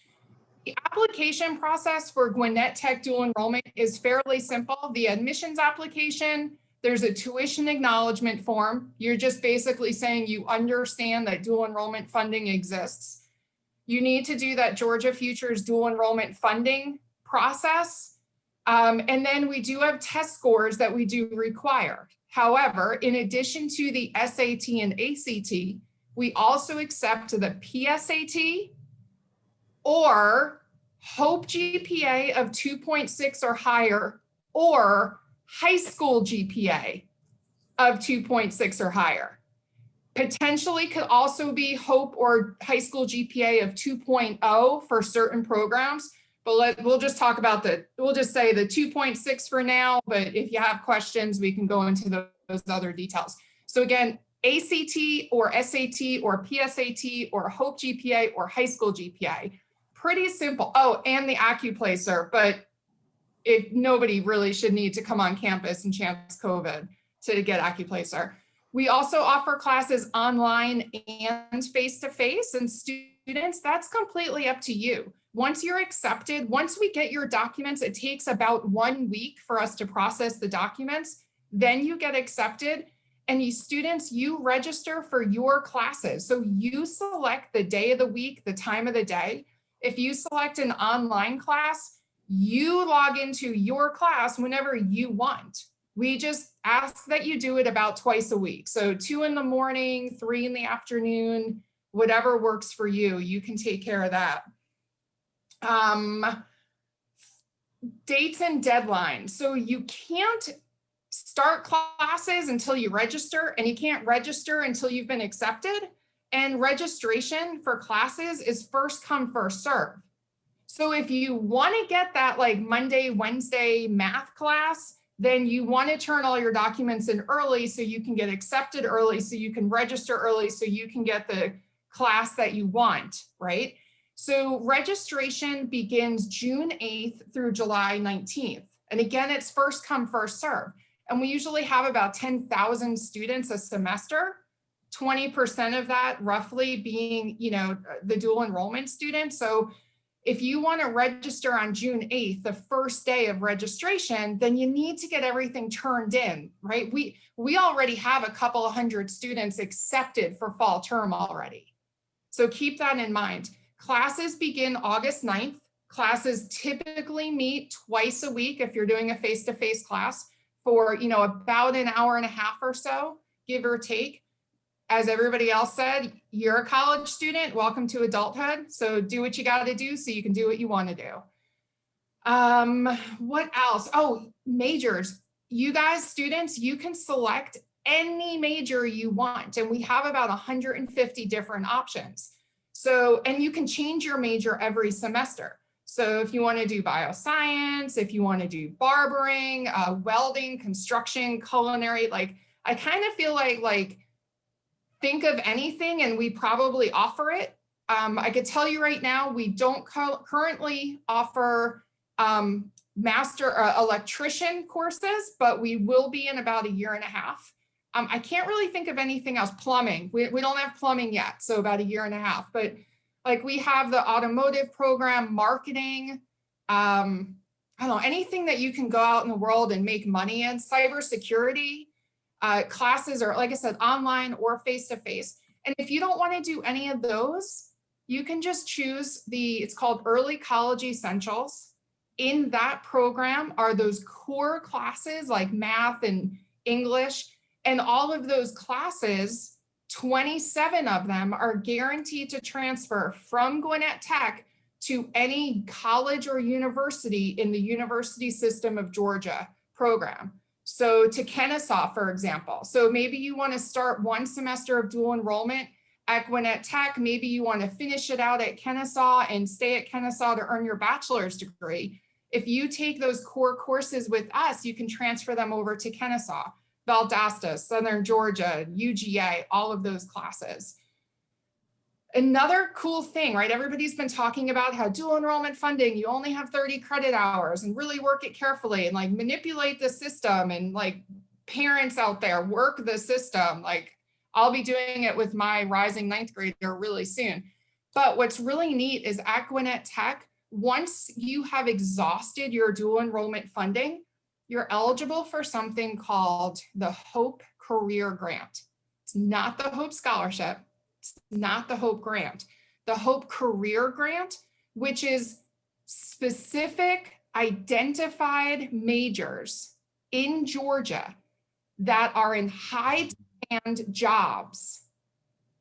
The application process for Gwinnett Tech dual enrollment is fairly simple. The admissions application, there's a tuition acknowledgement form. You're just basically saying you understand that dual enrollment funding exists. You need to do that Georgia Futures dual enrollment funding process. And then we do have test scores that we do require. However, in addition to the SAT and ACT, we also accept the PSAT or HOPE GPA of 2.6 or higher, or high school GPA of 2.6 or higher. Potentially could also be HOPE or high school GPA of 2.0 for certain programs, but we'll just talk about we'll just say the 2.6 for now, but if you have questions, we can go into those other details. So again, ACT or SAT or PSAT or HOPE GPA or high school GPA, pretty simple. Oh, and the AccuPlacer, but if nobody really should need to come on campus and chance COVID to get AccuPlacer. We also offer classes online and face-to-face, and students, that's completely up to you. Once you're accepted, once we get your documents, it takes about 1 week for us to process the documents. Then you get accepted, and you students, you register for your classes. So you select the day of the week, the time of the day. If you select an online class, you log into your class whenever you want. We just ask that you do it about twice a week. So 2 in the morning, 3 in the afternoon, whatever works for you, you can take care of that. Dates and deadlines. So you can't start classes until you register, and you can't register until you've been accepted. And registration for classes is first come, first serve. So if you want to get that like Monday, Wednesday math class, then you want to turn all your documents in early so you can get accepted early, so you can register early, so you can get the class that you want, right? So registration begins June 8th through July 19th. And again, it's first come, first serve. And we usually have about 10,000 students a semester, 20% of that roughly being, the dual enrollment students. So if you want to register on June 8th, the first day of registration, then you need to get everything turned in, right? We already have a couple of hundred students accepted for fall term already. So keep that in mind. Classes begin August 9th. Classes typically meet twice a week if you're doing a face-to-face class for, about an hour and a half or so, give or take. As everybody else said, you're a college student, welcome to adulthood. So do what you got to do so you can do what you want to do. What else? Oh, majors. You guys, students, you can select any major you want. And we have about 150 different options. So, and you can change your major every semester. So if you want to do bioscience, if you want to do barbering, welding, construction, culinary, like I kind of feel like think of anything and we probably offer it. I could tell you right now, we don't currently offer master electrician courses, but we will be in about a year and a half. I can't really think of anything else. Plumbing, we don't have plumbing yet, so about a year and a half. But like we have the automotive program, marketing, I don't know, anything that you can go out in the world and make money in, cybersecurity, classes are, like I said, online or face-to-face. And if you don't want to do any of those, you can just choose it's called Early College Essentials. In that program are those core classes like math and English, and all of those classes, 27 of them are guaranteed to transfer from Gwinnett Tech to any college or university in the University System of Georgia program. So to Kennesaw, for example. So maybe you want to start one semester of dual enrollment at Gwinnett Tech. Maybe you want to finish it out at Kennesaw and stay at Kennesaw to earn your bachelor's degree. If you take those core courses with us, you can transfer them over to Kennesaw, Valdosta, Southern Georgia, UGA, all of those classes. Another cool thing, right? Everybody's been talking about how dual enrollment funding, you only have 30 credit hours and really work it carefully and like manipulate the system, and like parents out there work the system. Like I'll be doing it with my rising ninth grader really soon. But what's really neat is at Gwinnett Tech, once you have exhausted your dual enrollment funding, you're eligible for something called the Hope Career Grant. It's not the Hope Scholarship. It's not the Hope Grant. The Hope Career Grant, which is specific identified majors in Georgia that are in high demand jobs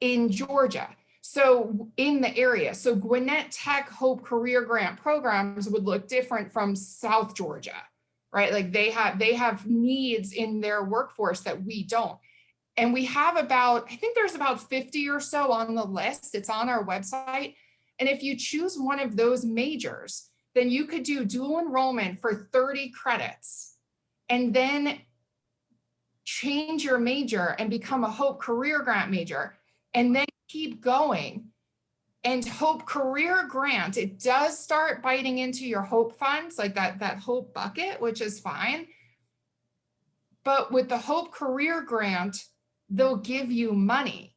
in Georgia. So in the area, so Gwinnett Tech Hope Career Grant programs would look different from South Georgia, right? Like they have needs in their workforce that we don't. And we have I think there's about 50 or so on the list. It's on our website. And if you choose one of those majors, then you could do dual enrollment for 30 credits and then change your major and become a Hope Career Grant major, and then keep going. And Hope Career Grant, it does start biting into your Hope funds, like that Hope bucket, which is fine. But with the Hope Career Grant, they'll give you money.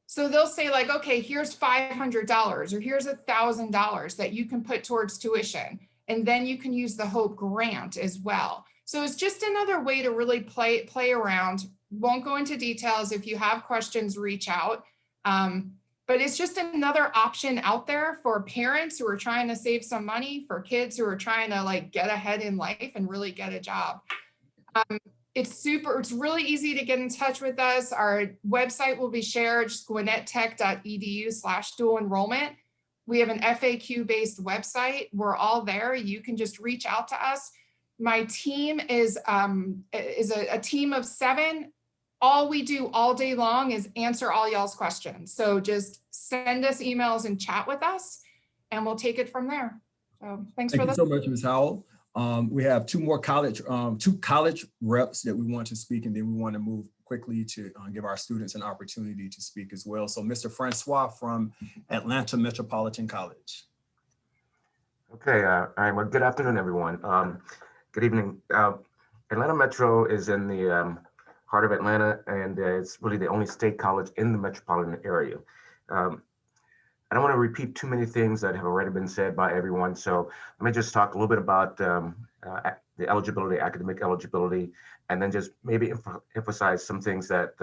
So they'll say like, okay, here's $500 or here's $1,000 that you can put towards tuition. And then you can use the Hope Grant as well. So it's just another way to really play around. Won't go into details. If you have questions, reach out. But it's just another option out there for parents who are trying to save some money, for kids who are trying to like get ahead in life and really get a job. It's really easy to get in touch with us. Our website will be shared, just gwinnettech.edu/dual enrollment. We have an FAQ-based website. We're all there. You can just reach out to us. My team is a team of 7. All we do all day long is answer all y'all's questions. So just send us emails and chat with us, and we'll take it from there. So thanks for Thank you so much, Ms. Howell. We have two college reps that we want to speak, and then we want to move quickly to give our students an opportunity to speak as well. So Mr. Francois from Atlanta Metropolitan College. Okay, all right, well, good afternoon, everyone. Good evening. Atlanta Metro is in the heart of Atlanta, and it's really the only state college in the metropolitan area. I don't want to repeat too many things that have already been said by everyone, so let me just talk a little bit about the eligibility, academic eligibility, and then just maybe emphasize some things that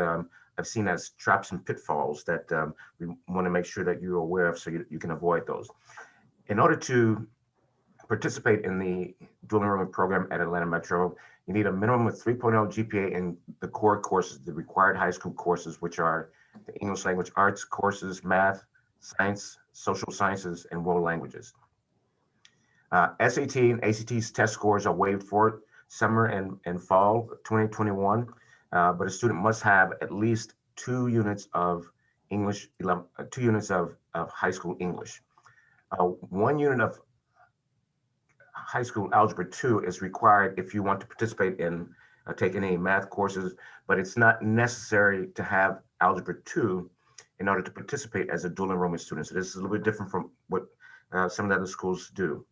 I've seen as traps and pitfalls that we want to make sure that you're aware of so you can avoid those. In order to participate in the dual enrollment program at Atlanta Metro, you need a minimum of 3.0 GPA in the core courses, the required high school courses, which are the English language arts courses, math, science, social sciences, and world languages. SAT and ACT's test scores are waived for summer and fall 2021, but a student must have at least 2 units of English, 2 units of high school English. 1 unit of high school algebra 2 is required if you want to participate in taking any math courses, but it's not necessary to have algebra 2 in order to participate as a dual enrollment student. So this is a little bit different from what some of the other schools do.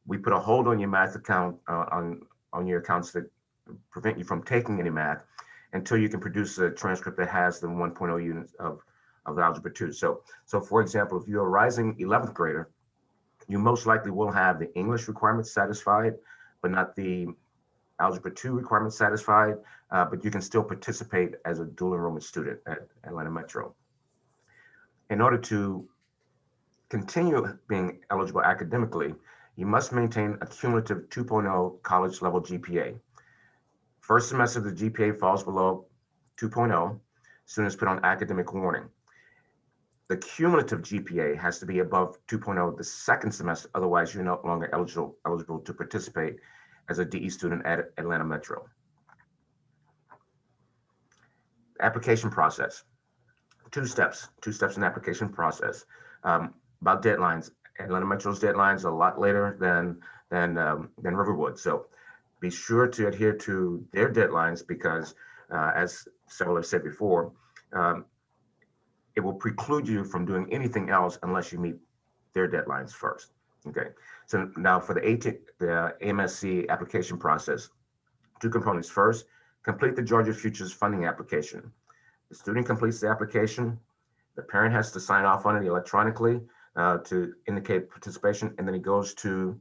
We put a hold on your math account, on your accounts that prevent you from taking any math until you can produce a transcript that has the 1.0 units of algebra 2. So for example, if you're a rising 11th grader, you most likely will have the English requirements satisfied, but not the algebra 2 requirements satisfied, but you can still participate as a dual enrollment student at Atlanta Metro. In order to continue being eligible academically, you must maintain a cumulative 2.0 college level GPA. First semester, the GPA falls below 2.0, students put on academic warning. The cumulative GPA has to be above 2.0 the second semester, otherwise you're no longer eligible to participate as a DE student at Atlanta Metro. Application process. Two steps in the application process. About deadlines. Atlanta Metro's deadlines are a lot later than Riverwood. So be sure to adhere to their deadlines because, as several have said before, it will preclude you from doing anything else unless you meet their deadlines first. Okay. So now for the AMSC application process, 2 components. First, complete the Georgia Futures funding application. The student completes the application. The parent has to sign off on it electronically to indicate participation, and then it goes to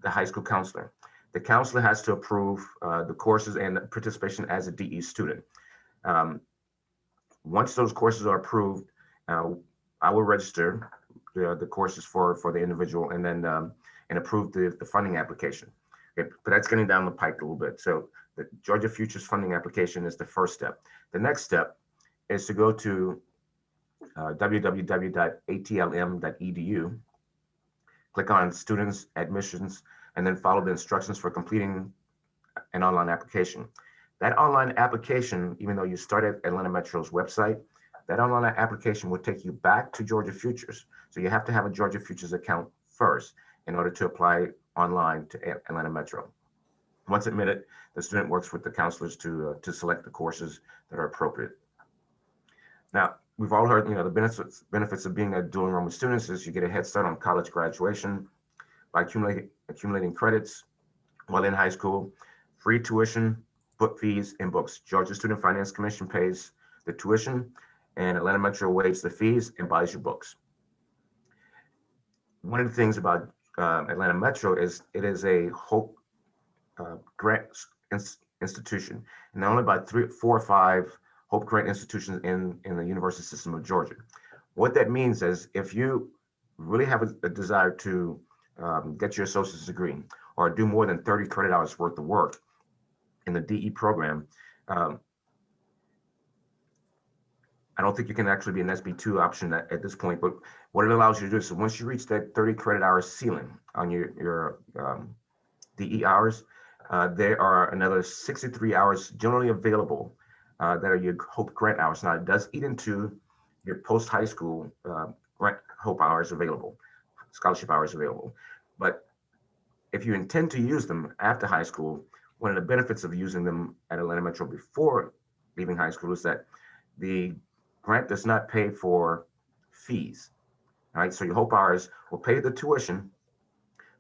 the high school counselor. The counselor has to approve the courses and participation as a DE student. Once those courses are approved, I will register the courses for the individual and then and approve the funding application. Okay, but that's getting down the pike a little bit. So the Georgia Futures funding application is the first step. The next step is to go to www.atlm.edu, click on students, admissions, and then follow the instructions for completing an online application. That online application, even though you start at Atlanta Metro's website, that online application will take you back to Georgia Futures. So you have to have a Georgia Futures account first in order to apply online to Atlanta Metro. Once admitted, the student works with the counselors to select the courses that are appropriate. Now, we've all heard, the benefits of being a dual enrollment student is you get a head start on college graduation by accumulating credits while in high school, free tuition, book fees, and books. Georgia Student Finance Commission pays the tuition, and Atlanta Metro waives the fees and buys your books. One of the things about Atlanta Metro is it is a Hope Grant institution, and there are only about 3, 4, or 5 Hope Grant institutions in the university system of Georgia. What that means is if you really have a desire to get your associate's degree or do more than 30 credit hours worth of work in the DE program, I don't think you can actually be an SB2 option at this point, but what it allows you to do is once you reach that 30 credit hour ceiling on your DE hours, there are another 63 hours generally available that are your Hope Grant hours. Now, it does eat into your post-high school grant Hope hours available, scholarship hours available. But if you intend to use them after high school, one of the benefits of using them at Atlanta Metro before leaving high school is that the grant does not pay for fees. All right, so your Hope hours will pay the tuition,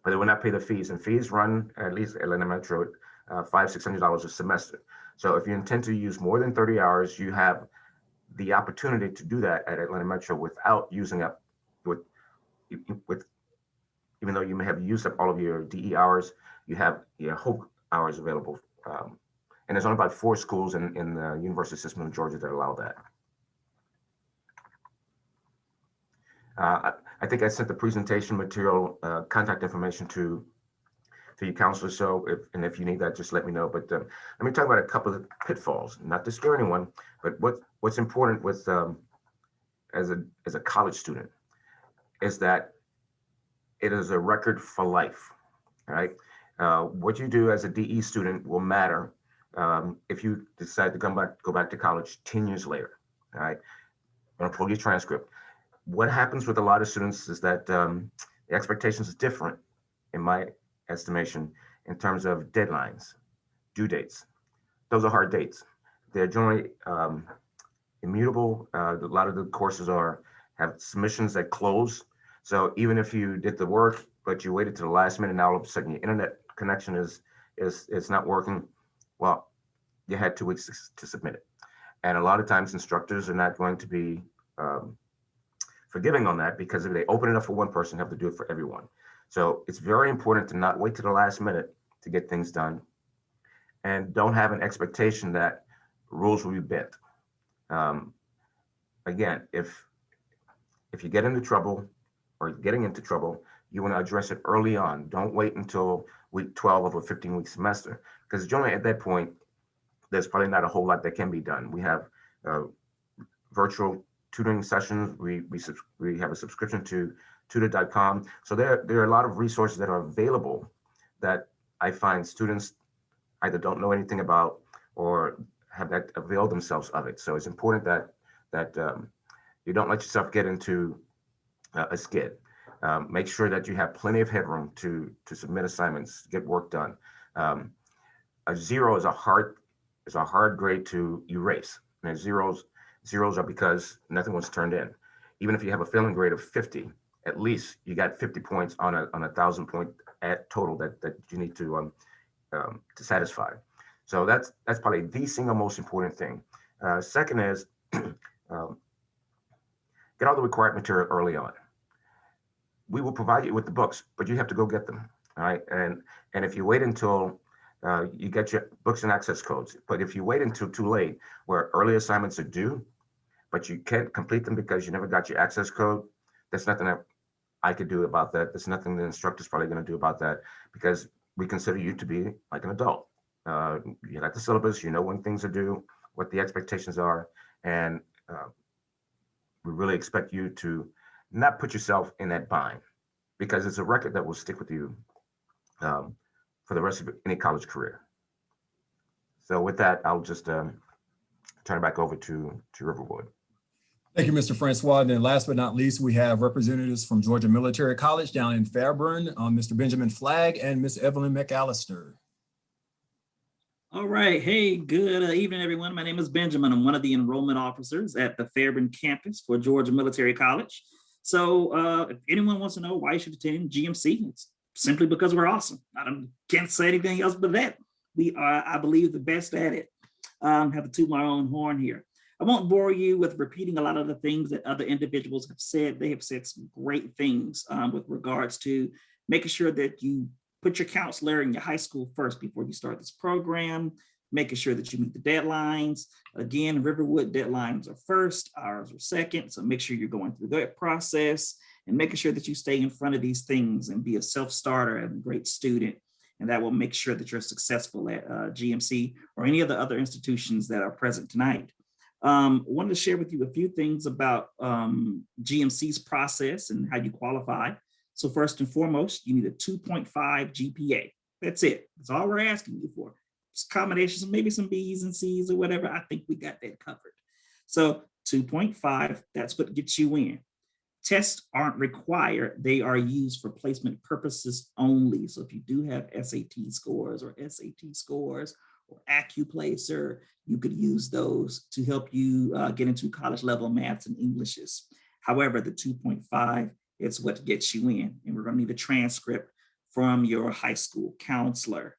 but it will not pay the fees. And fees run at least Atlanta Metro $500–600 a semester. So if you intend to use more than 30 hours, you have the opportunity to do that at Atlanta Metro without using up even though you may have used up all of your DE hours, you have your Hope hours available. And there's only about 4 schools in the university system of Georgia that allow that. I think I sent the presentation material, contact information to your counselor. So if you need that, just let me know. But let me talk about a couple of pitfalls, not to scare anyone, but what's important with as a college student is that it is a record for life. All right. What you do as a DE student will matter if you decide to go back to college 10 years later. All right. I'm gonna pull your transcript. What happens with a lot of students is that the expectations is different, in my estimation, in terms of deadlines, due dates. Those are hard dates. They're generally immutable. A lot of the courses have submissions that close. So even if you did the work, but you waited to the last minute, now all of a sudden your internet connection is not working. Well, you had 2 weeks to submit it. And a lot of times instructors are not going to be forgiving on that, because if they open it up for one person, they have to do it for everyone. So it's very important to not wait to the last minute to get things done, and don't have an expectation that rules will be bent. Again, if you get into trouble or getting into trouble, you want to address it early on. Don't wait until week 12 of a 15-week semester, because generally at that point, there's probably not a whole lot that can be done. We have virtual tutoring sessions. We have a subscription to tutor.com. So there are a lot of resources that are available that I find students either don't know anything about or have not availed themselves of it. So it's important that you don't let yourself get into a skid. Make sure that you have plenty of headroom to submit assignments, get work done. A 0 is a hard grade to erase. And zeros are because nothing was turned in. Even if you have a failing grade of 50, at least you got 50 points on a 1,000-point total that you need to satisfy. So that's probably the single most important thing. Second is get all the required material early on. We will provide you with the books, but you have to go get them. All right, and if you wait until you get your books and access codes, but if you wait until too late, where early assignments are due, but you can't complete them because you never got your access code, there's nothing that I could do about that. There's nothing the instructor's probably going to do about that, because we consider you to be like an adult. You got the syllabus, you know when things are due, what the expectations are, and we really expect you to not put yourself in that bind, because it's a record that will stick with you for the rest of any college career. So with that, I'll just turn it back over to Riverwood. Thank you, Mr. Francois. And then last but not least, we have representatives from Georgia Military College down in Fairburn, Mr. Benjamin Flagg and Ms. Evelyn McAllister. All right. Hey, good evening, everyone. My name is Benjamin. I'm one of the enrollment officers at the Fairburn campus for Georgia Military College. So if anyone wants to know why you should attend GMC, it's simply because we're awesome. Can't say anything else but that. We are, I believe, the best at it. Have to toot my own horn here. I won't bore you with repeating a lot of the things that other individuals have said. They have said some great things with regards to making sure that you put your counselor in your high school first before you start this program, making sure that you meet the deadlines. Again, Riverwood deadlines are first, ours are second. So make sure you're going through that process and making sure that you stay in front of these things and be a self-starter and a great student. And that will make sure that you're successful at GMC or any of the other institutions that are present tonight. Wanted to share with you a few things about GMC's process and how you qualify. So first and foremost, you need a 2.5 GPA. That's it. That's all we're asking you for. Just combinations, maybe some B's and C's or whatever. I think we got that covered. So 2.5, that's what gets you in. Tests aren't required. They are used for placement purposes only. So if you do have SAT scores or AccuPlacer, you could use those to help you get into college level maths and Englishes. However, the 2.5 is what gets you in, and we're going to need a transcript from your high school counselor.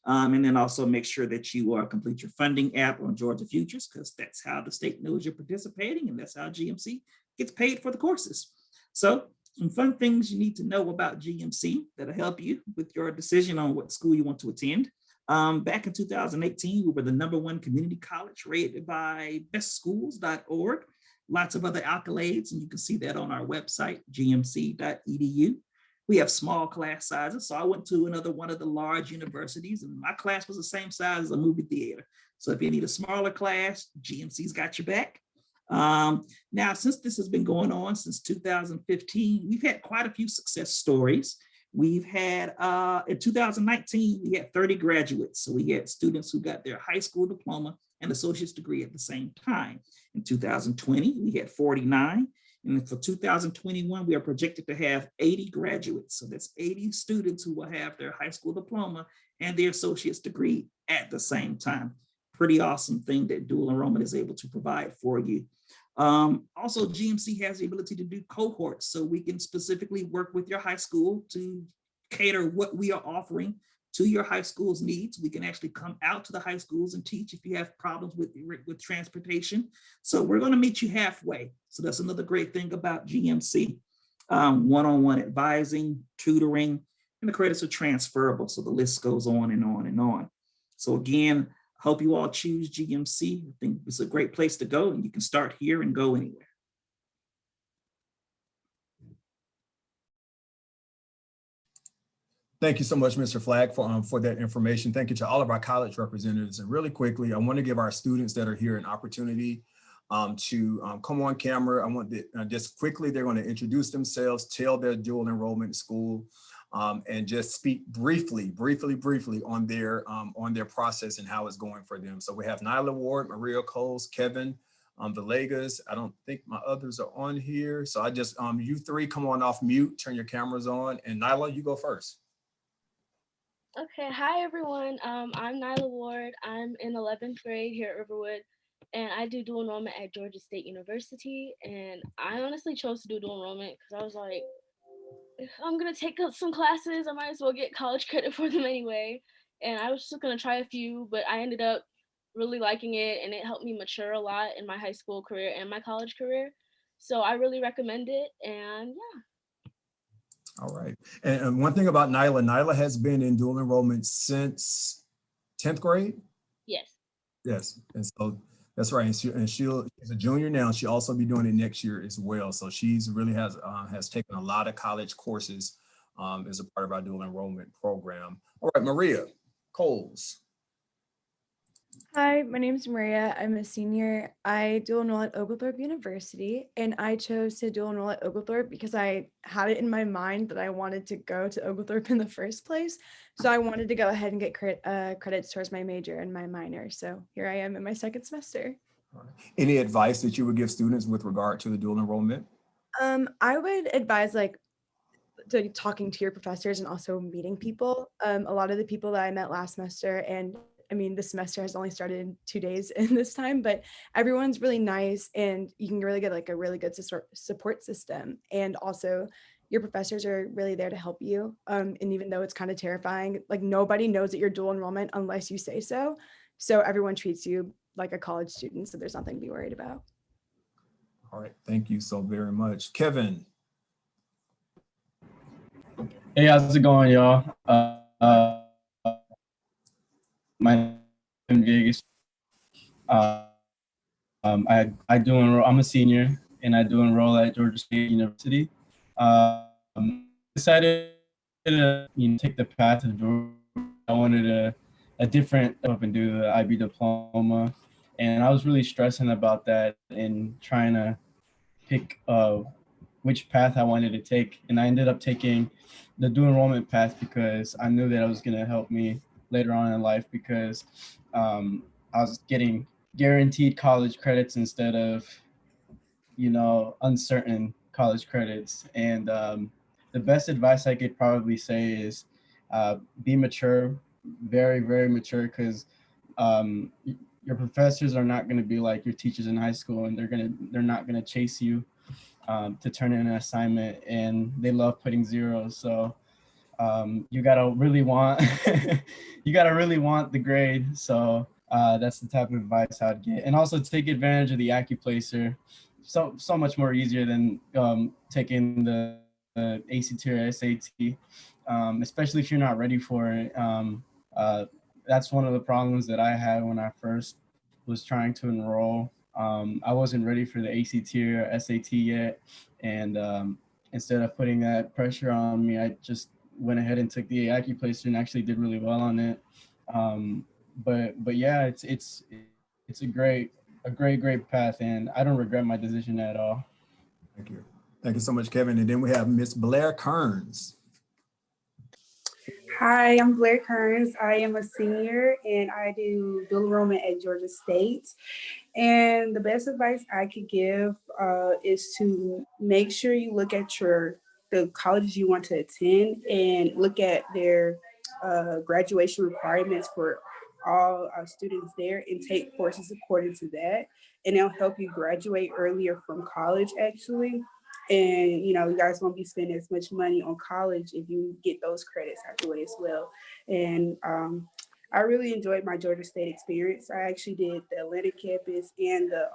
And then also make sure that you complete your funding app on Georgia Futures, because that's how the state knows you're participating, and that's how GMC gets paid for the courses. So some fun things you need to know about GMC that'll help you with your decision on what school you want to attend. Back in 2018, we were the #1 community college rated by bestschools.org. Lots of other accolades, and you can see that on our website, gmc.edu. We have small class sizes. So I went to another one of the large universities, and my class was the same size as a movie theater. So if you need a smaller class, GMC's got your back. Now, since this has been going on since 2015, we've had quite a few success stories. We've had, in 2019, we had 30 graduates. So we had students who got their high school diploma and associate's degree at the same time. In 2020, we had 49. And for 2021, we are projected to have 80 graduates. So that's 80 students who will have their high school diploma and their associate's degree at the same time. Pretty awesome thing that dual enrollment is able to provide for you. Also, GMC has the ability to do cohorts, so we can specifically work with your high school to cater what we are offering to your high school's needs. We can actually come out to the high schools and teach if you have problems with transportation. So we're going to meet you halfway. So that's another great thing about GMC. One-on-one advising, tutoring, and the credits are transferable. So the list goes on and on and on. So again, I hope you all choose GMC. I think it's a great place to go, and you can start here and go anywhere. Thank you so much, Mr. Flagg, for that information. Thank you to all of our college representatives. And really quickly, I want to give our students that are here an opportunity to come on camera. I want to just quickly, they're going to introduce themselves, tell their dual enrollment school, and just speak briefly on their process and how it's going for them. So we have Nyla Ward, Maria Coles, Kevin Villegas. I don't think my others are on here. So I just, you three come on off mute, turn your cameras on, and Nyla, you go first. Okay, hi everyone. I'm Nyla Ward. I'm in 11th grade here at Riverwood, and I do dual enrollment at Georgia State University. And I honestly chose to do dual enrollment because I was like, if I'm gonna take some classes, I might as well get college credit for them anyway. And I was just gonna try a few, but I ended up really liking it, and it helped me mature a lot in my high school career and my college career. So I really recommend it, and yeah. All right. And one thing about Nyla has been in dual enrollment since 10th grade? Yes. Yes. And so that's right. And she's a junior now. She'll also be doing it next year as well. So she's really has taken a lot of college courses as a part of our dual enrollment program. All right, Maria Coles. Hi, my name is Maria. I'm a senior. I dual enroll at Oglethorpe University, and I chose to dual enroll at Oglethorpe because I had it in my mind that I wanted to go to Oglethorpe in the first place. So I wanted to go ahead and get credits towards my major and my minor. So here I am in my second semester. Any advice that you would give students with regard to the dual enrollment? I would advise talking to your professors and also meeting people. A lot of the people that I met last semester, and I mean, this semester has only started in 2 days in this time, but everyone's really nice, and you can really get like a really good support system. And also your professors are really there to help you. And even though it's kind of terrifying, like nobody knows that you're dual enrollment unless you say so. So everyone treats you like a college student. So there's nothing to be worried about. All right. Thank you so very much. Kevin. Hey, how's it going, y'all? My name is Vegas. I do enroll. I'm a senior, and I do enroll at Georgia State University. Decided to take the path of Georgia. I wanted a different and do the IB diploma, and I was really stressing about that and trying to pick which path I wanted to take, and I ended up taking the dual enrollment path because I knew that it was going to help me later on in life, because I was getting guaranteed college credits instead of, uncertain college credits. And the best advice I could probably say is be mature, very, very mature, because your professors are not going to be like your teachers in high school, and they're not going to chase you to turn in an assignment, and they love putting zeros. So you gotta really want the grade. So that's the type of advice I'd get. And also take advantage of the AccuPlacer. So much more easier than taking the ACT or SAT, especially if you're not ready for it. That's one of the problems that I had when I first was trying to enroll. I wasn't ready for the ACT or SAT yet, and instead of putting that pressure on me, I just went ahead and took the AccuPlacer and actually did really well on it. But yeah, it's a great path, and I don't regret my decision at all. Thank you so much, Kevin. And then we have Miss Blair Kearns. Hi, I'm Blair Kearns. I am a senior and I do dual enrollment at Georgia State. And the best advice I could give is to make sure you look at the colleges you want to attend and look at their graduation requirements for all students there and take courses according to that. And it'll help you graduate earlier from college, actually. And you guys won't be spending as much money on college if you get those credits out the way as well. And I really enjoyed my Georgia State experience. I actually did the Atlanta campus and the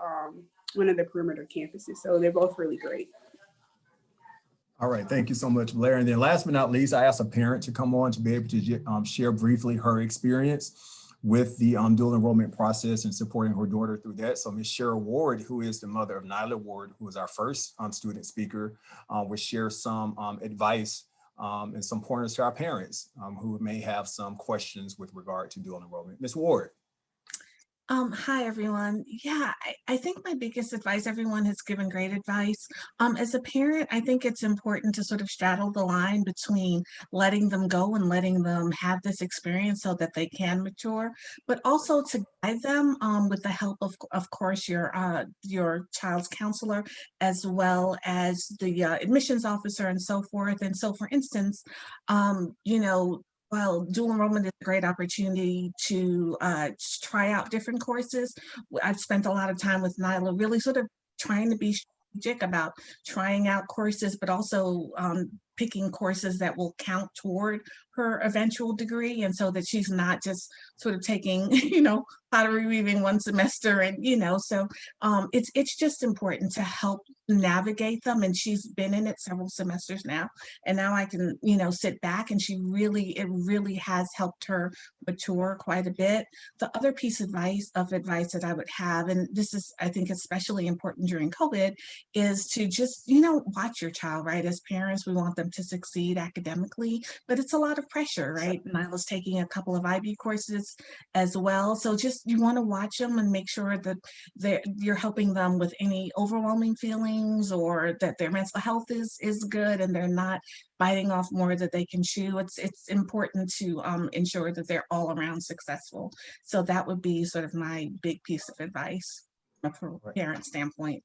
one of the perimeter campuses, so they're both really great. All right, thank you so much, Blair. And then last but not least, I asked a parent to come on to be able to share briefly her experience with the dual enrollment process and supporting her daughter through that. So Ms. Cheryl Ward, who is the mother of Nyla Ward, who is our first student speaker, will share some advice and some pointers to our parents who may have some questions with regard to dual enrollment. Ms. Ward. Hi, everyone. Yeah, I think my biggest advice, everyone has given great advice. As a parent, I think it's important to sort of straddle the line between letting them go and letting them have this experience so that they can mature, but also to guide them with the help of course, your child's counselor, as well as the admissions officer and so forth. And so, for instance, while dual enrollment is a great opportunity to try out different courses, I've spent a lot of time with Nyla really sort of trying to be strategic about trying out courses, but also picking courses that will count toward her eventual degree. And so that she's not just sort of taking, pottery weaving one semester and, so it's just important to help navigate them. And she's been in it several semesters now. And now I can, sit back and it really has helped her mature quite a bit. The other piece of advice that I would have, and this is, I think, especially important during COVID, is to just, watch your child, right? As parents, we want them to succeed academically, but it's a lot of pressure, right? Nyla's taking a couple of IB courses as well. So just, you want to watch them and make sure that you're helping them with any overwhelming feelings, or that their mental health is good and they're not biting off more that they can chew. It's important to ensure that they're all around successful. So that would be sort of my big piece of advice from a parent standpoint.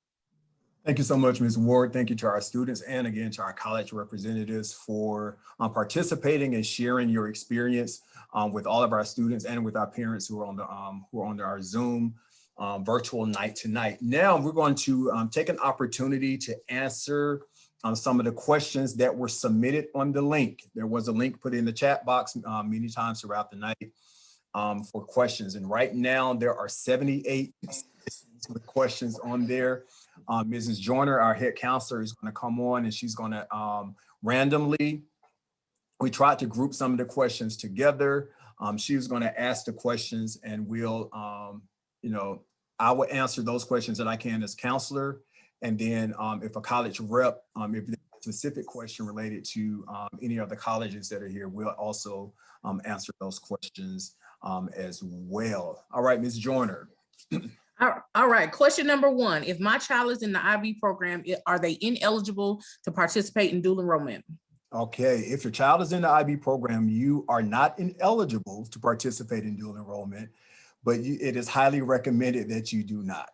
Thank you so much, Ms. Ward. Thank you to our students and again to our college representatives for participating and sharing your experience with all of our students and with our parents who are on our Zoom virtual night tonight. Now we're going to take an opportunity to answer some of the questions that were submitted on the link. There was a link put in the chat box many times throughout the night for questions. And right now there are 78 questions on there. Mrs. Joyner, our head counselor, is going to come on and she's going to randomly, we tried to group some of the questions together. She was going to ask the questions and we'll, I will answer those questions that I can as counselor. And then if a college rep, if there's a specific question related to any of the colleges that are here, we'll also answer those questions as well. All right, Ms. Joyner. All right, question number one. If my child is in the IB program, are they ineligible to participate in dual enrollment? Okay, if your child is in the IB program, you are not ineligible to participate in dual enrollment, but it is highly recommended that you do not.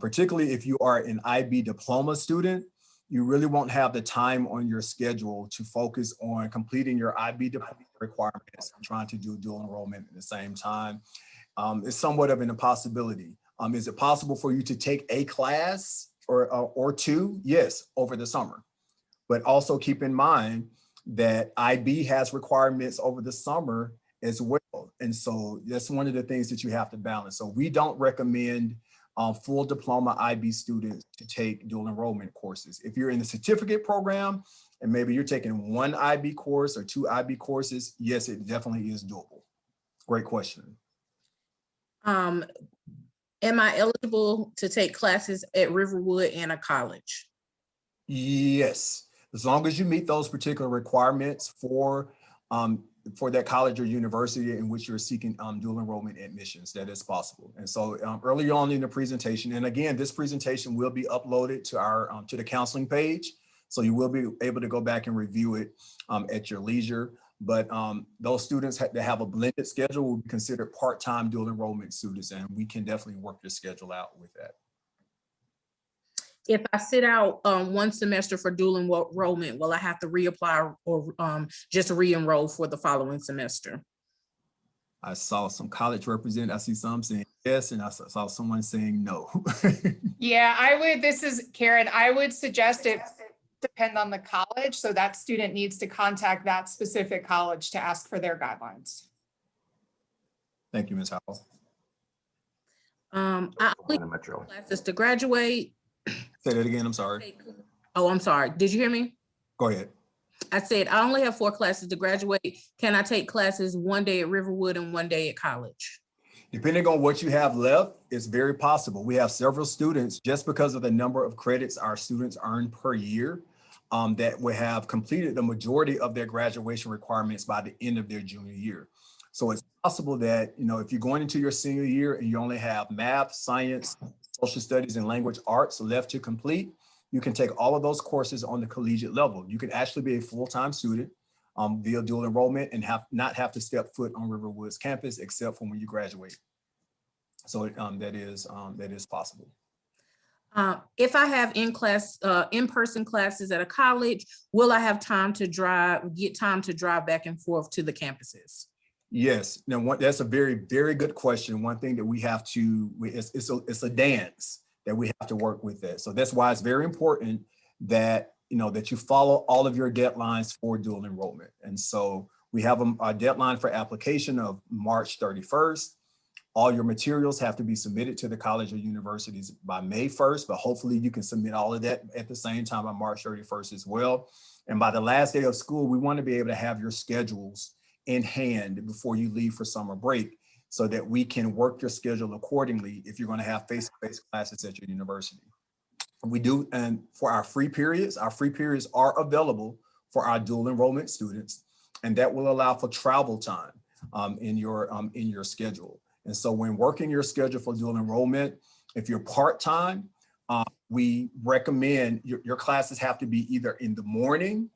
Particularly if you are an IB diploma student, you really won't have the time on your schedule to focus on completing your IB diploma requirements and trying to do dual enrollment at the same time. It's somewhat of an impossibility. Is it possible for you to take a class or two? Yes, over the summer. But also keep in mind that IB has requirements over the summer as well. And so that's one of the things that you have to balance. So we don't recommend full diploma IB students to take dual enrollment courses. If you're in the certificate program and maybe you're taking one IB course or two IB courses, yes, it definitely is doable. Great question. Am I eligible to take classes at Riverwood and a college? Yes, as long as you meet those particular requirements for that college or university in which you're seeking dual enrollment admissions, that is possible. And so early on in the presentation, and again, this presentation will be uploaded to our to the counseling page. So you will be able to go back and review it at your leisure. But those students that have a blended schedule will be considered part-time dual enrollment students, and we can definitely work your schedule out with that. If I sit out one semester for dual enrollment, will I have to reapply or just re-enroll for the following semester? I saw some college representatives. I see some saying yes, and I saw someone saying no. Yeah, this is Karen, I would suggest it depend on the college. So that student needs to contact that specific college to ask for their guidelines. Thank you, Ms. Howell. I only have classes to graduate. Say that again, I'm sorry. Oh, I'm sorry. Did you hear me? Go ahead. I said, I only have 4 classes to graduate. Can I take classes one day at Riverwood and one day at college? Depending on what you have left, it's very possible. We have several students, just because of the number of credits our students earn per year, that will have completed the majority of their graduation requirements by the end of their junior year. So it's possible that, if you're going into your senior year and you only have math, science, social studies, and language arts left to complete, you can take all of those courses on the collegiate level. You can actually be a full-time student via dual enrollment and not have to step foot on Riverwood's campus except for when you graduate. So that is possible. If I have in-person classes at a college, will I have time to get time to drive back and forth to the campuses? Yes. Now, that's a very, very good question. One thing that we have to, it's a dance that we have to work with that. So that's why it's very important that, that you follow all of your deadlines for dual enrollment. And so we have a deadline for application of March 31st. All your materials have to be submitted to the college or universities by May 1st, but hopefully you can submit all of that at the same time on March 31st as well. And by the last day of school, we want to be able to have your schedules in hand before you leave for summer break so that we can work your schedule accordingly if you're going to have face-to-face classes at your university. We do, and for our free periods are available for our dual enrollment students, and that will allow for travel time in your schedule. And so when working your schedule for dual enrollment, if you're part-time, we recommend your classes have to be either in the morning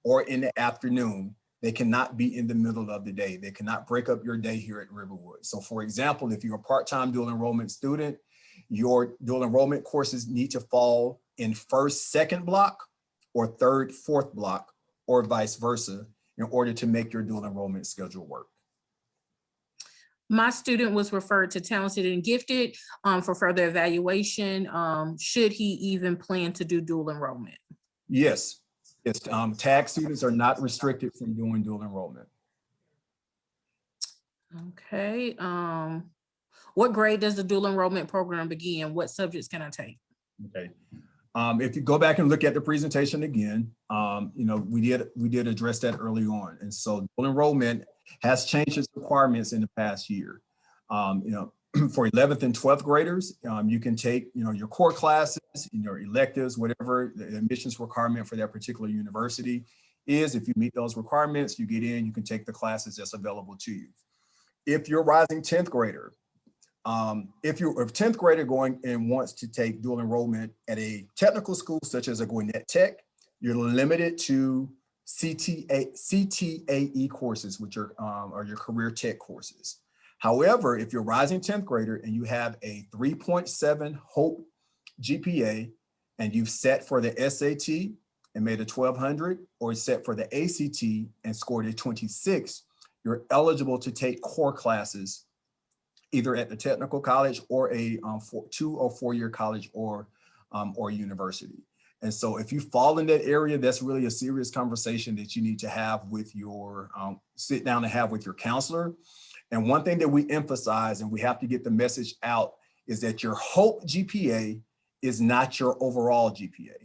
or in the afternoon. They cannot be in the middle of the day. They cannot break up your day here at Riverwood. So for example, if you're a part-time dual enrollment student, your dual enrollment courses need to fall in first, second block or third, fourth block, or vice versa, in order to make your dual enrollment schedule work. My student was referred to Talented and Gifted for further evaluation. Should he even plan to do dual enrollment? Yes. Yes, TAG students are not restricted from doing dual enrollment. Okay. What grade does the dual enrollment program begin? What subjects can I take? Okay. If you go back and look at the presentation again, we did address that early on. And so dual enrollment has changed its requirements in the past year. For 11th and 12th graders, you can take, your core classes, your electives, whatever the admissions requirement for that particular university is. If you meet those requirements, you get in, you can take the classes that's available to you. If you're a rising 10th grader, if you're a 10th grader going and wants to take dual enrollment at a technical school such as a Gwinnett Tech, you're limited to CTAE courses, which are your career tech courses. However, if you're a rising 10th grader and you have a 3.7 HOPE GPA and you've set for the SAT and made a 1200, or set for the ACT and scored a 26, you're eligible to take core classes either at the technical college or a 2 or 4 year college or university. And so if you fall in that area, that's really a serious conversation that you need to have with your, sit down and have with your counselor. And one thing that we emphasize, and we have to get the message out, is that your HOPE GPA is not your overall GPA.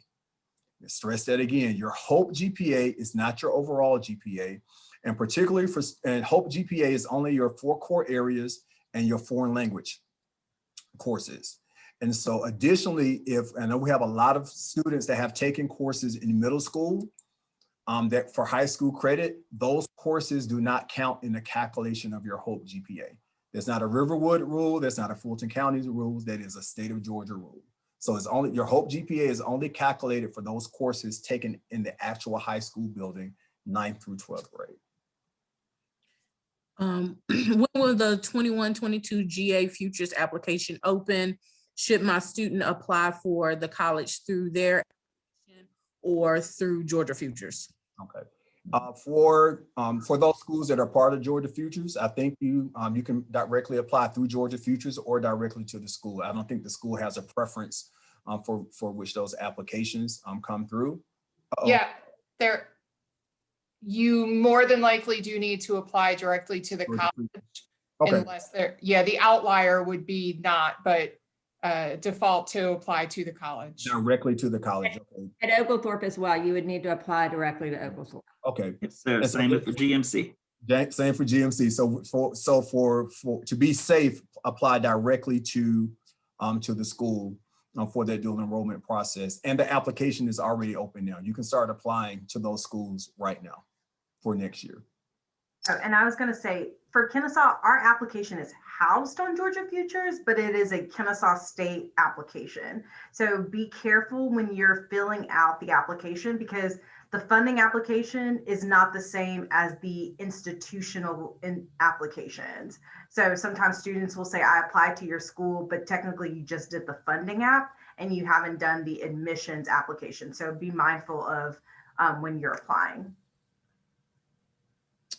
Let's stress that again, your HOPE GPA is not your overall GPA. And particularly and HOPE GPA is only your 4 core areas and your foreign language courses. And so additionally, I know we have a lot of students that have taken courses in middle school that for high school credit, those courses do not count in the calculation of your HOPE GPA. There's not a Riverwood rule, that's not a Fulton County's rules, that is a state of Georgia rule. So it's only, your HOPE GPA is only calculated for those courses taken in the actual high school building, 9th through 12th grade. When will the 21-22 GA Futures application open? Should my student apply for the college through their application or through Georgia Futures? Okay. For those schools that are part of Georgia Futures, I think you can directly apply through Georgia Futures or directly to the school. I don't think the school has a preference for which those applications come through. Yeah, you more than likely do need to apply directly to the college. Okay. Unless the outlier would be not, but default to apply to the college. Directly to the college. Okay. At Oglethorpe as well, you would need to apply directly to Oglethorpe. Okay. Yes, sir. Same for GMC. Same for GMC. So for to be safe, apply directly to the school for their dual enrollment process. And the application is already open now. You can start applying to those schools right now for next year. Oh, and I was going to say, for Kennesaw, our application is housed on Georgia Futures, but it is a Kennesaw State application. So be careful when you're filling out the application, because the funding application is not the same as the institutional applications. So sometimes students will say, I applied to your school, but technically you just did the funding app and you haven't done the admissions application. So be mindful of when you're applying.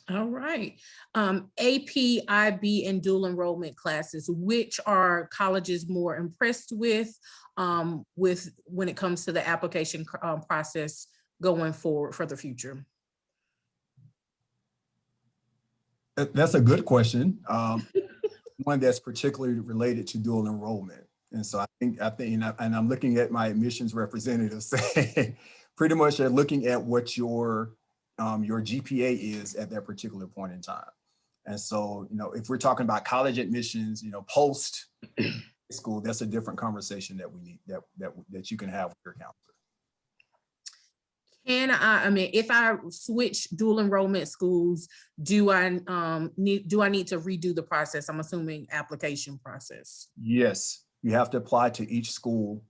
All right. AP, IB, and dual enrollment classes, which are colleges more impressed with when it comes to the application process going forward for the future? That's a good question. One that's particularly related to dual enrollment. And so I think, and I'm looking at my admissions representative saying, pretty much they're looking at what your GPA is at that particular point in time. And so, if we're talking about college admissions, post school, that's a different conversation that we need, that you can have with your counselor. If I switch dual enrollment schools, do I need to redo the process? I'm assuming application process. Yes, you have to apply to each school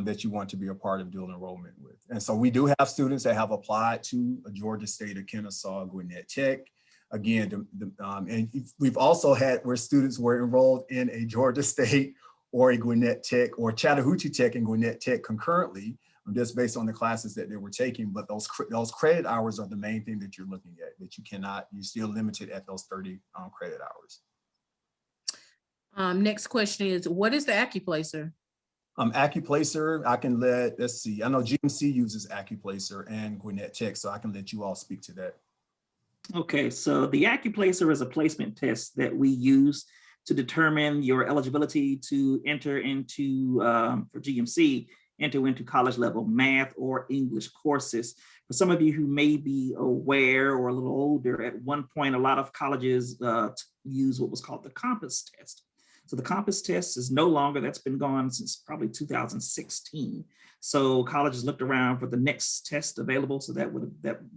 that you want to be a part of dual enrollment with. And so we do have students that have applied to a Georgia State or Kennesaw, Gwinnett Tech. Again, and we've also had where students were enrolled in a Georgia State or a Gwinnett Tech or Chattahoochee Tech and Gwinnett Tech concurrently, just based on the classes that they were taking. But those credit hours are the main thing that you're looking at, that you're still limited at those 30 credit hours. Next question is, what is the AccuPlacer? AccuPlacer, let's see, I know GMC uses AccuPlacer and Gwinnett Tech, so I can let you all speak to that. Okay, so the AccuPlacer is a placement test that we use to determine your eligibility to enter into, for GMC, enter into college level math or English courses. For some of you who may be aware or a little older, at one point, a lot of colleges use what was called the Compass test. So the Compass test is no longer, that's been gone since probably 2016. So colleges looked around for the next test available. So that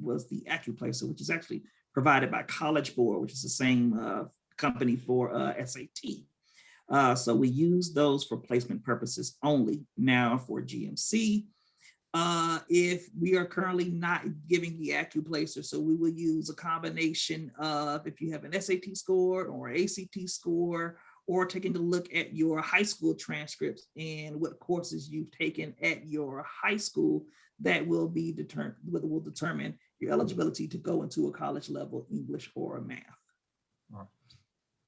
was the AccuPlacer, which is actually provided by College Board, which is the same company for SAT. So we use those for placement purposes only. Now for GMC, if we are currently not giving the AccuPlacer, so we will use a combination of if you have an SAT score or ACT score, or taking a look at your high school transcripts and what courses you've taken at your high school, that will determine your eligibility to go into a college level English or math.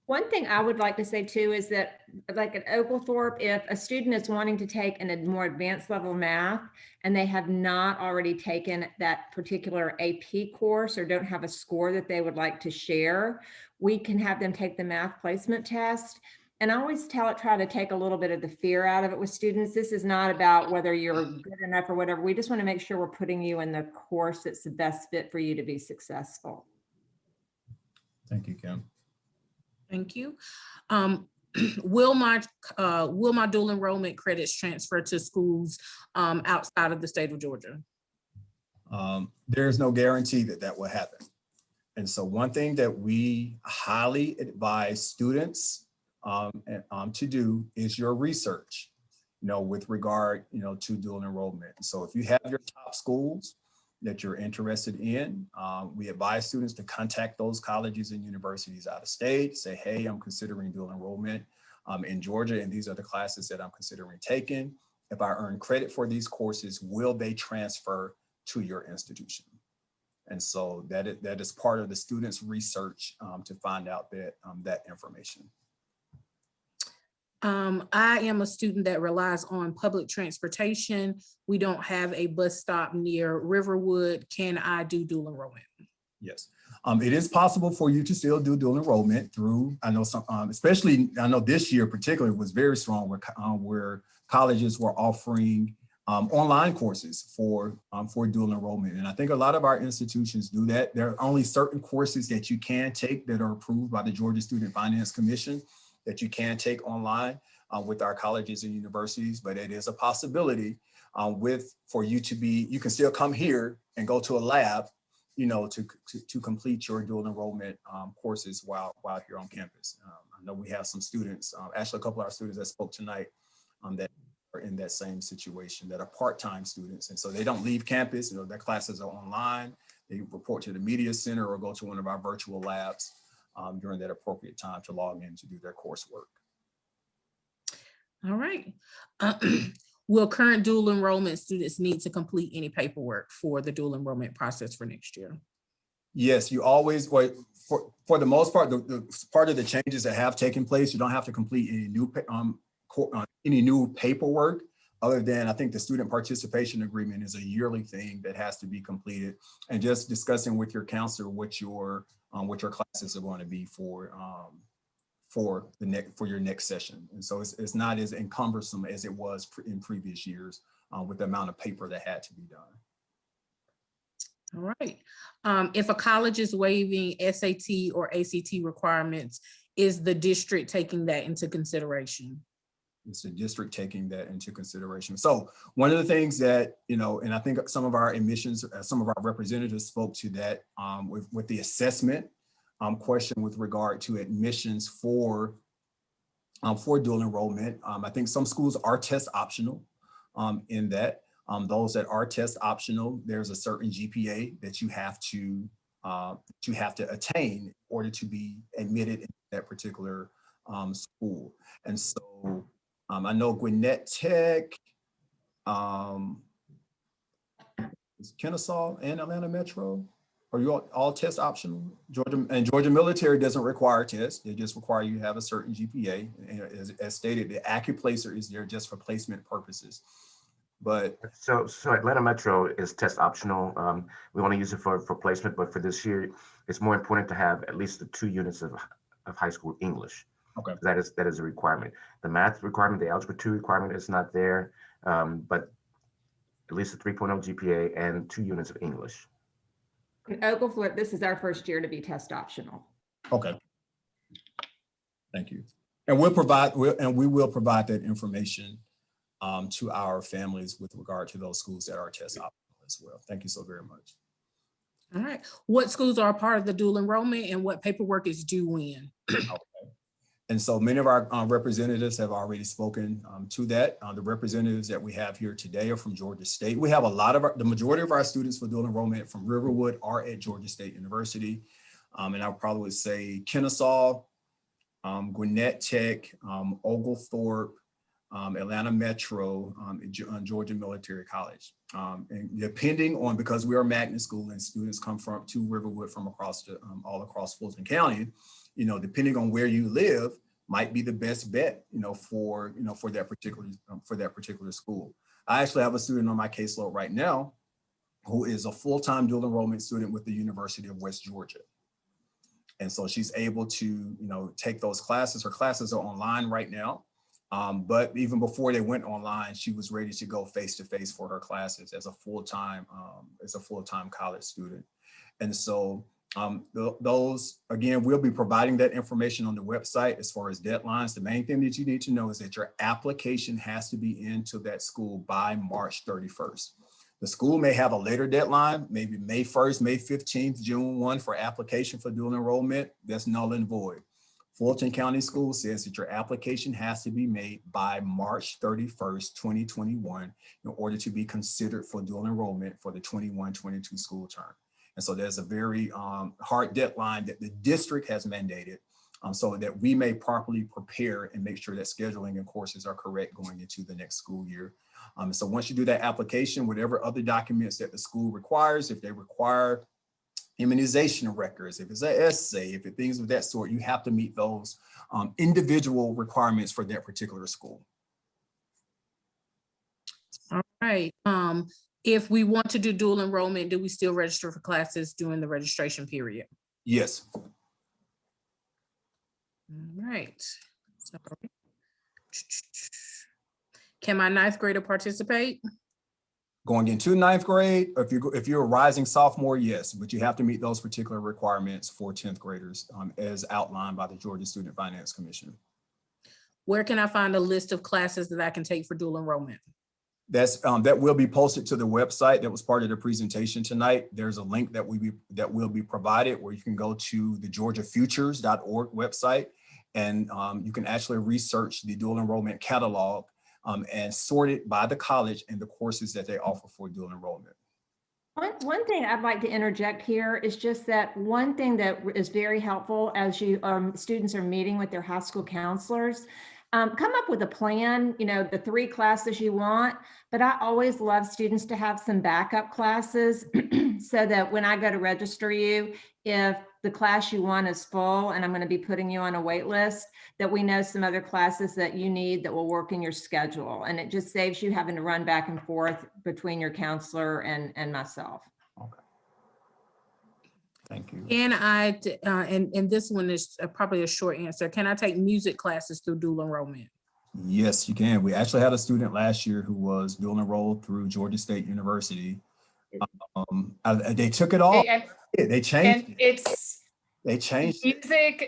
One thing I would like to say too is that, like at Oglethorpe, if a student is wanting to take a more advanced level math and they have not already taken that particular AP course or don't have a score that they would like to share, we can have them take the math placement test. And I always try to take a little bit of the fear out of it with students. This is not about whether you're good enough or whatever. We just want to make sure we're putting you in the course that's the best fit for you to be successful. Thank you, Kim. Thank you. Will my dual enrollment credits transfer to schools outside of the state of Georgia? There's no guarantee that will happen. And so one thing that we highly advise students to do is your research, with regard, to dual enrollment. So if you have your top schools, that you're interested in. We advise students to contact those colleges and universities out of state, say, hey, I'm considering dual enrollment in Georgia, and these are the classes that I'm considering taking. If I earn credit for these courses, will they transfer to your institution? And so that is part of the students' research to find out that information. I am a student that relies on public transportation. We don't have a bus stop near Riverwood. Can I do dual enrollment? Yes, it is possible for you to still do dual enrollment through, I know some, especially, I know this year particularly was very strong where colleges were offering online courses for dual enrollment. And I think a lot of our institutions do that. There are only certain courses that you can take that are approved by the Georgia Student Finance Commission that you can take online with our colleges and universities, but it is a possibility for you to be, you can still come here and go to a lab, you know, to complete your dual enrollment courses while here on campus. I know we have some students, actually a couple of our students that spoke tonight that are in that same situation, that are part-time students. And so they don't leave campus, you know, their classes are online. They report to the media center or go to one of our virtual labs during that appropriate time to log in to do their coursework. All right. Will current dual enrollment students need to complete any paperwork for the dual enrollment process for next year? Yes, you always, well, for the most part, the part of the changes that have taken place, you don't have to complete any new paperwork other than, I think the student participation agreement is a yearly thing that has to be completed, and just discussing with your counselor what your classes are going to be for your next session. And so it's not as cumbersome as it was in previous years with the amount of paper that had to be done. All right. If a college is waiving SAT or ACT requirements, is the district taking that into consideration? It's the district taking that into consideration. So one of the things that, you know, and I think some of our admissions, some of our representatives spoke to that with the assessment question with regard to admissions for dual enrollment. I think some schools are test optional in that. Those that are test optional, there's a certain GPA that you have to attain in order to be admitted in that particular school. And so I know Gwinnett Tech, is Kennesaw and Atlanta Metro, are you all test optional? Georgia Military doesn't require tests. They just require you have a certain GPA. And as stated, the AccuPlacer is there just for placement purposes. But so Atlanta Metro is test optional. We want to use it for placement, but for this year, it's more important to have at least the 2 units of high school English. Okay. That is a requirement. The math requirement, the algebra 2 requirement is not there, but at least a 3.0 GPA and 2 units of English. In Oglethorpe, this is our first year to be test optional. Okay. Thank you. And we will provide that information to our families with regard to those schools that are test optional as well. Thank you so very much. All right. What schools are a part of the dual enrollment and what paperwork is due when? Okay. And so many of our representatives have already spoken to that. The representatives that we have here today are from Georgia State. We have the majority of our students for dual enrollment from Riverwood are at Georgia State University. And I would probably say Kennesaw, Gwinnett Tech, Oglethorpe, Atlanta Metro, Georgia Military College. And depending on, because we are a magnet school and students come to Riverwood from all across Fulton County, you know, depending on where you live, might be the best bet, you know, for that particular school. I actually have a student on my caseload right now who is a full-time dual enrollment student with the University of West Georgia. And so she's able to, you know, take those classes. Her classes are online right now. But even before they went online, she was ready to go face-to-face for her classes as a full-time college student. And so those, again, we'll be providing that information on the website as far as deadlines. The main thing that you need to know is that your application has to be into that school by March 31st. The school may have a later deadline, maybe May 1st, May 15th, June 1 for application for dual enrollment. That's null and void. Fulton County Schools says that your application has to be made by March 31st, 2021 in order to be considered for dual enrollment for the 21-22 school term. And so there's a very hard deadline that the district has mandated so that we may properly prepare and make sure that scheduling and courses are correct going into the next school year. So once you do that application, whatever other documents that the school requires, if they require immunization records, if it's an essay, if it's things of that sort, you have to meet those individual requirements for that particular school. All right. If we want to do dual enrollment, do we still register for classes during the registration period? Yes. All right. So, can my ninth grader participate? Going into ninth grade, if you're a rising sophomore, yes, but you have to meet those particular requirements for 10th graders as outlined by the Georgia Student Finance Commission. Where can I find a list of classes that I can take for dual enrollment? That will be posted to the website that was part of the presentation tonight. There's a link that will be provided where you can go to the georgiafutures.org website, and you can actually research the dual enrollment catalog and sort it by the college and the courses that they offer for dual enrollment. One thing I'd like to interject here is just that one thing that is very helpful as you students are meeting with their high school counselors, come up with a plan, the 3 classes you want, but I always love students to have some backup classes so that when I go to register you, if the class you want is full and I'm going to be putting you on a wait list, that we know some other classes that you need that will work in your schedule. And it just saves you having to run back and forth between your counselor and myself. Okay. Thank you. Can I, and this one is probably a short answer, can I take music classes through dual enrollment? Yes, you can. We actually had a student last year who was dual enrolled through Georgia State University. They took it off. They changed. And they changed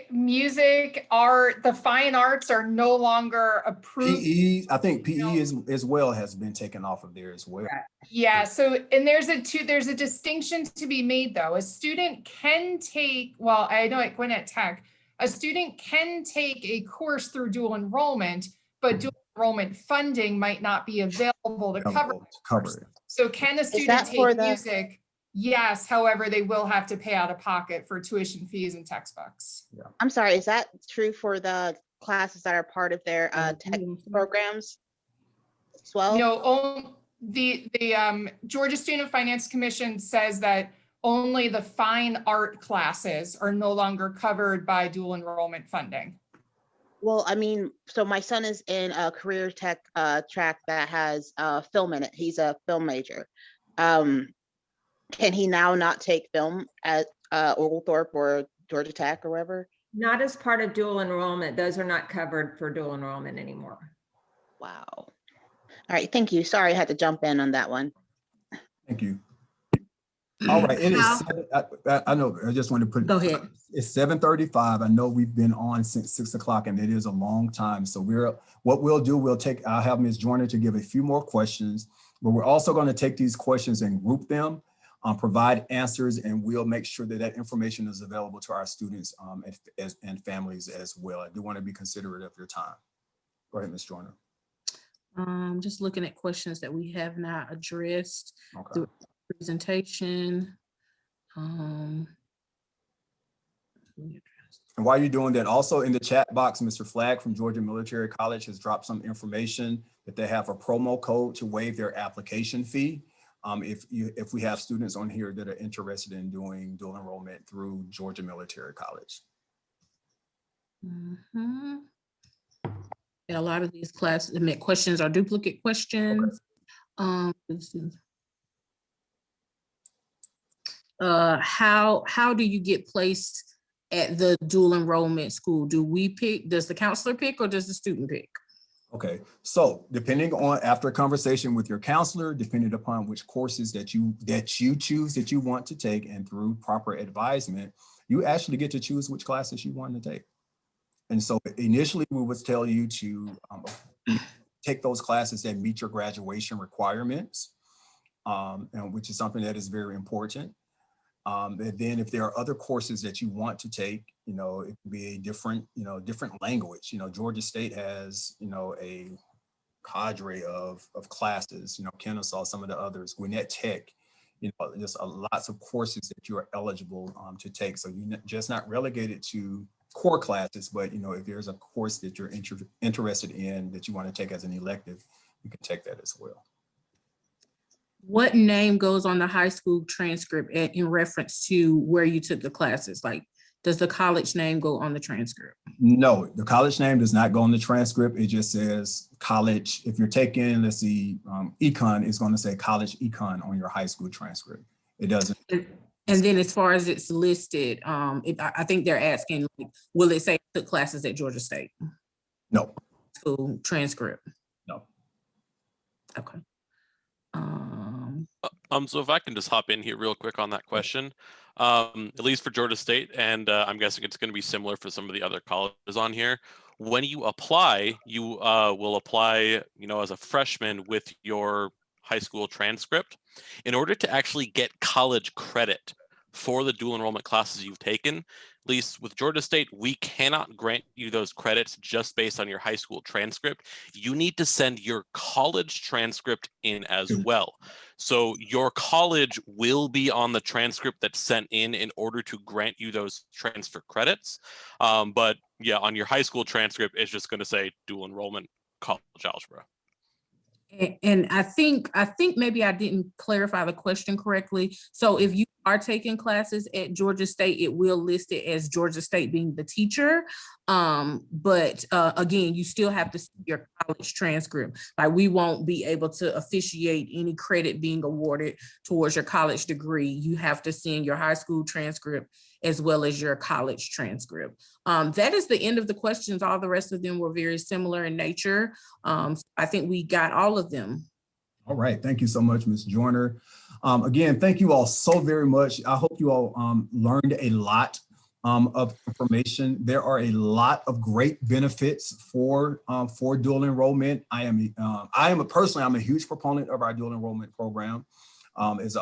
music, art, the fine arts are no longer approved. PE, I think PE as well has been taken off of there as well. Yeah, so, and there's a distinction to be made though. A student can take, well, I know at Gwinnett Tech, a student can take a course through dual enrollment, but dual enrollment funding might not be available to cover it. So can a student take music? Yes, however, they will have to pay out of pocket for tuition fees and textbooks. Yeah. I'm sorry, is that true for the classes that are part of their tech programs as well? No, the Georgia Student Finance Commission says that only the fine art classes are no longer covered by dual enrollment funding. Well, I mean, so my son is in a career tech track that has film in it. He's a film major. Can he now not take film at Oglethorpe or Georgia Tech or wherever? Not as part of dual enrollment. Those are not covered for dual enrollment anymore. Wow. All right, thank you. Sorry, I had to jump in on that one. Thank you. All right, it is. I know. I just want to put. Go ahead. It's 7:35. I know we've been on since 6 o'clock, and it is a long time. So what we'll do. I'll have Ms. Joyner to give a few more questions, but we're also going to take these questions and group them, provide answers, and we'll make sure that information is available to our students and families as well. I do want to be considerate of your time. Go ahead, Ms. Joyner. Just looking at questions that we have not addressed. Okay. Presentation. And while you're doing that, also in the chat box, Mr. Flagg from Georgia Military College has dropped some information that they have a promo code to waive their application fee. If we have students on here that are interested in doing dual enrollment through Georgia Military College. Mm-hmm. Yeah, a lot of these questions are duplicate questions. Okay. How do you get placed at the dual enrollment school? Do we pick? Does the counselor pick, or does the student pick? Okay, so depending on, after a conversation with your counselor, depending upon which courses that you choose that you want to take, and through proper advisement, you actually get to choose which classes you want to take. And so initially we would tell you to take those classes that meet your graduation requirements, and which is something that is very important. And then if there are other courses that you want to take, it could be a different, different language. Georgia State has, a cadre of classes, Kennesaw, some of the others, Gwinnett Tech, there's lots of courses that you are eligible to take. So you're just not relegated to core classes, but if there's a course that you're interested in that you want to take as an elective, you can take that as well. What name goes on the high school transcript in reference to where you took the classes? Like, does the college name go on the transcript? No, the college name does not go on the transcript. It just says college. If you're taking, let's see, econ, it's going to say college econ on your high school transcript. It doesn't. And then as far as it's listed, I think they're asking, like, will it say took classes at Georgia State? No. School transcript? No. Okay. So if I can just hop in here real quick on that question, at least for Georgia State, and I'm guessing it's going to be similar for some of the other colleges on here. When you apply, you will apply, as a freshman with your high school transcript. In order to actually get college credit for the dual enrollment classes you've taken, at least with Georgia State, we cannot grant you those credits just based on your high school transcript. You need to send your college transcript in as well. So your college will be on the transcript that's sent in order to grant you those transfer credits. But yeah, on your high school transcript, it's just going to say dual enrollment college algebra. And I think maybe I didn't clarify the question correctly. So if you are taking classes at Georgia State, it will list it as Georgia State being the teacher. But again, you still have to see your college transcript. Like, we won't be able to officiate any credit being awarded towards your college degree. You have to send your high school transcript as well as your college transcript. That is the end of the questions. All the rest of them were very similar in nature. So I think we got all of them. All right, thank you so much, Ms. Joyner. Again, thank you all so very much. I hope you all learned a lot of information. There are a lot of great benefits for dual enrollment. Personally, I'm a huge proponent of our dual enrollment program, as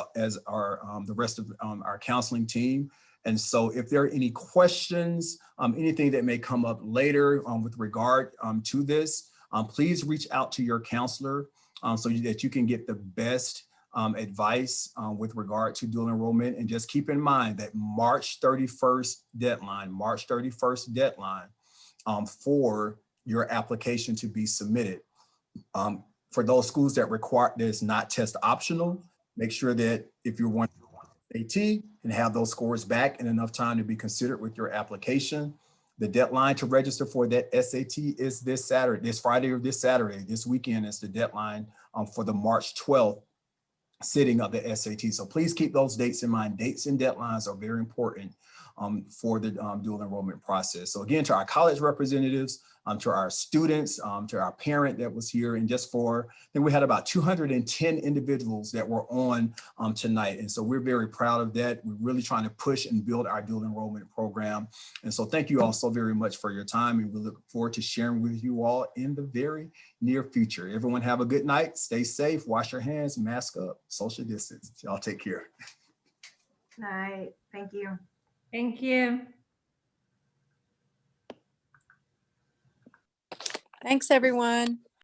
are the rest of our counseling team. And so if there are any questions, anything that may come up later with regard to this, please reach out to your counselor so that you can get the best advice with regard to dual enrollment. And just keep in mind that March 31st deadline for your application to be submitted. For those schools that require, that is not test optional, make sure that if you're one AT and have those scores back in enough time to be considered with your application. The deadline to register for that SAT is this Saturday, this Friday or this Saturday. This weekend is the deadline for the March 12th sitting of the SAT. So please keep those dates in mind. Dates and deadlines are very important for the dual enrollment process. So again, to our college representatives, to our students, to our parent that was here, and just for, then we had about 210 individuals that were on tonight. And so we're very proud of that. We're really trying to push and build our dual enrollment program. And so thank you all so very much for your time. And we look forward to sharing with you all in the very near future. Everyone have a good night. Stay safe, wash your hands, mask up, social distance. Y'all take care. Night. Thank you. Thank you. Thanks, everyone.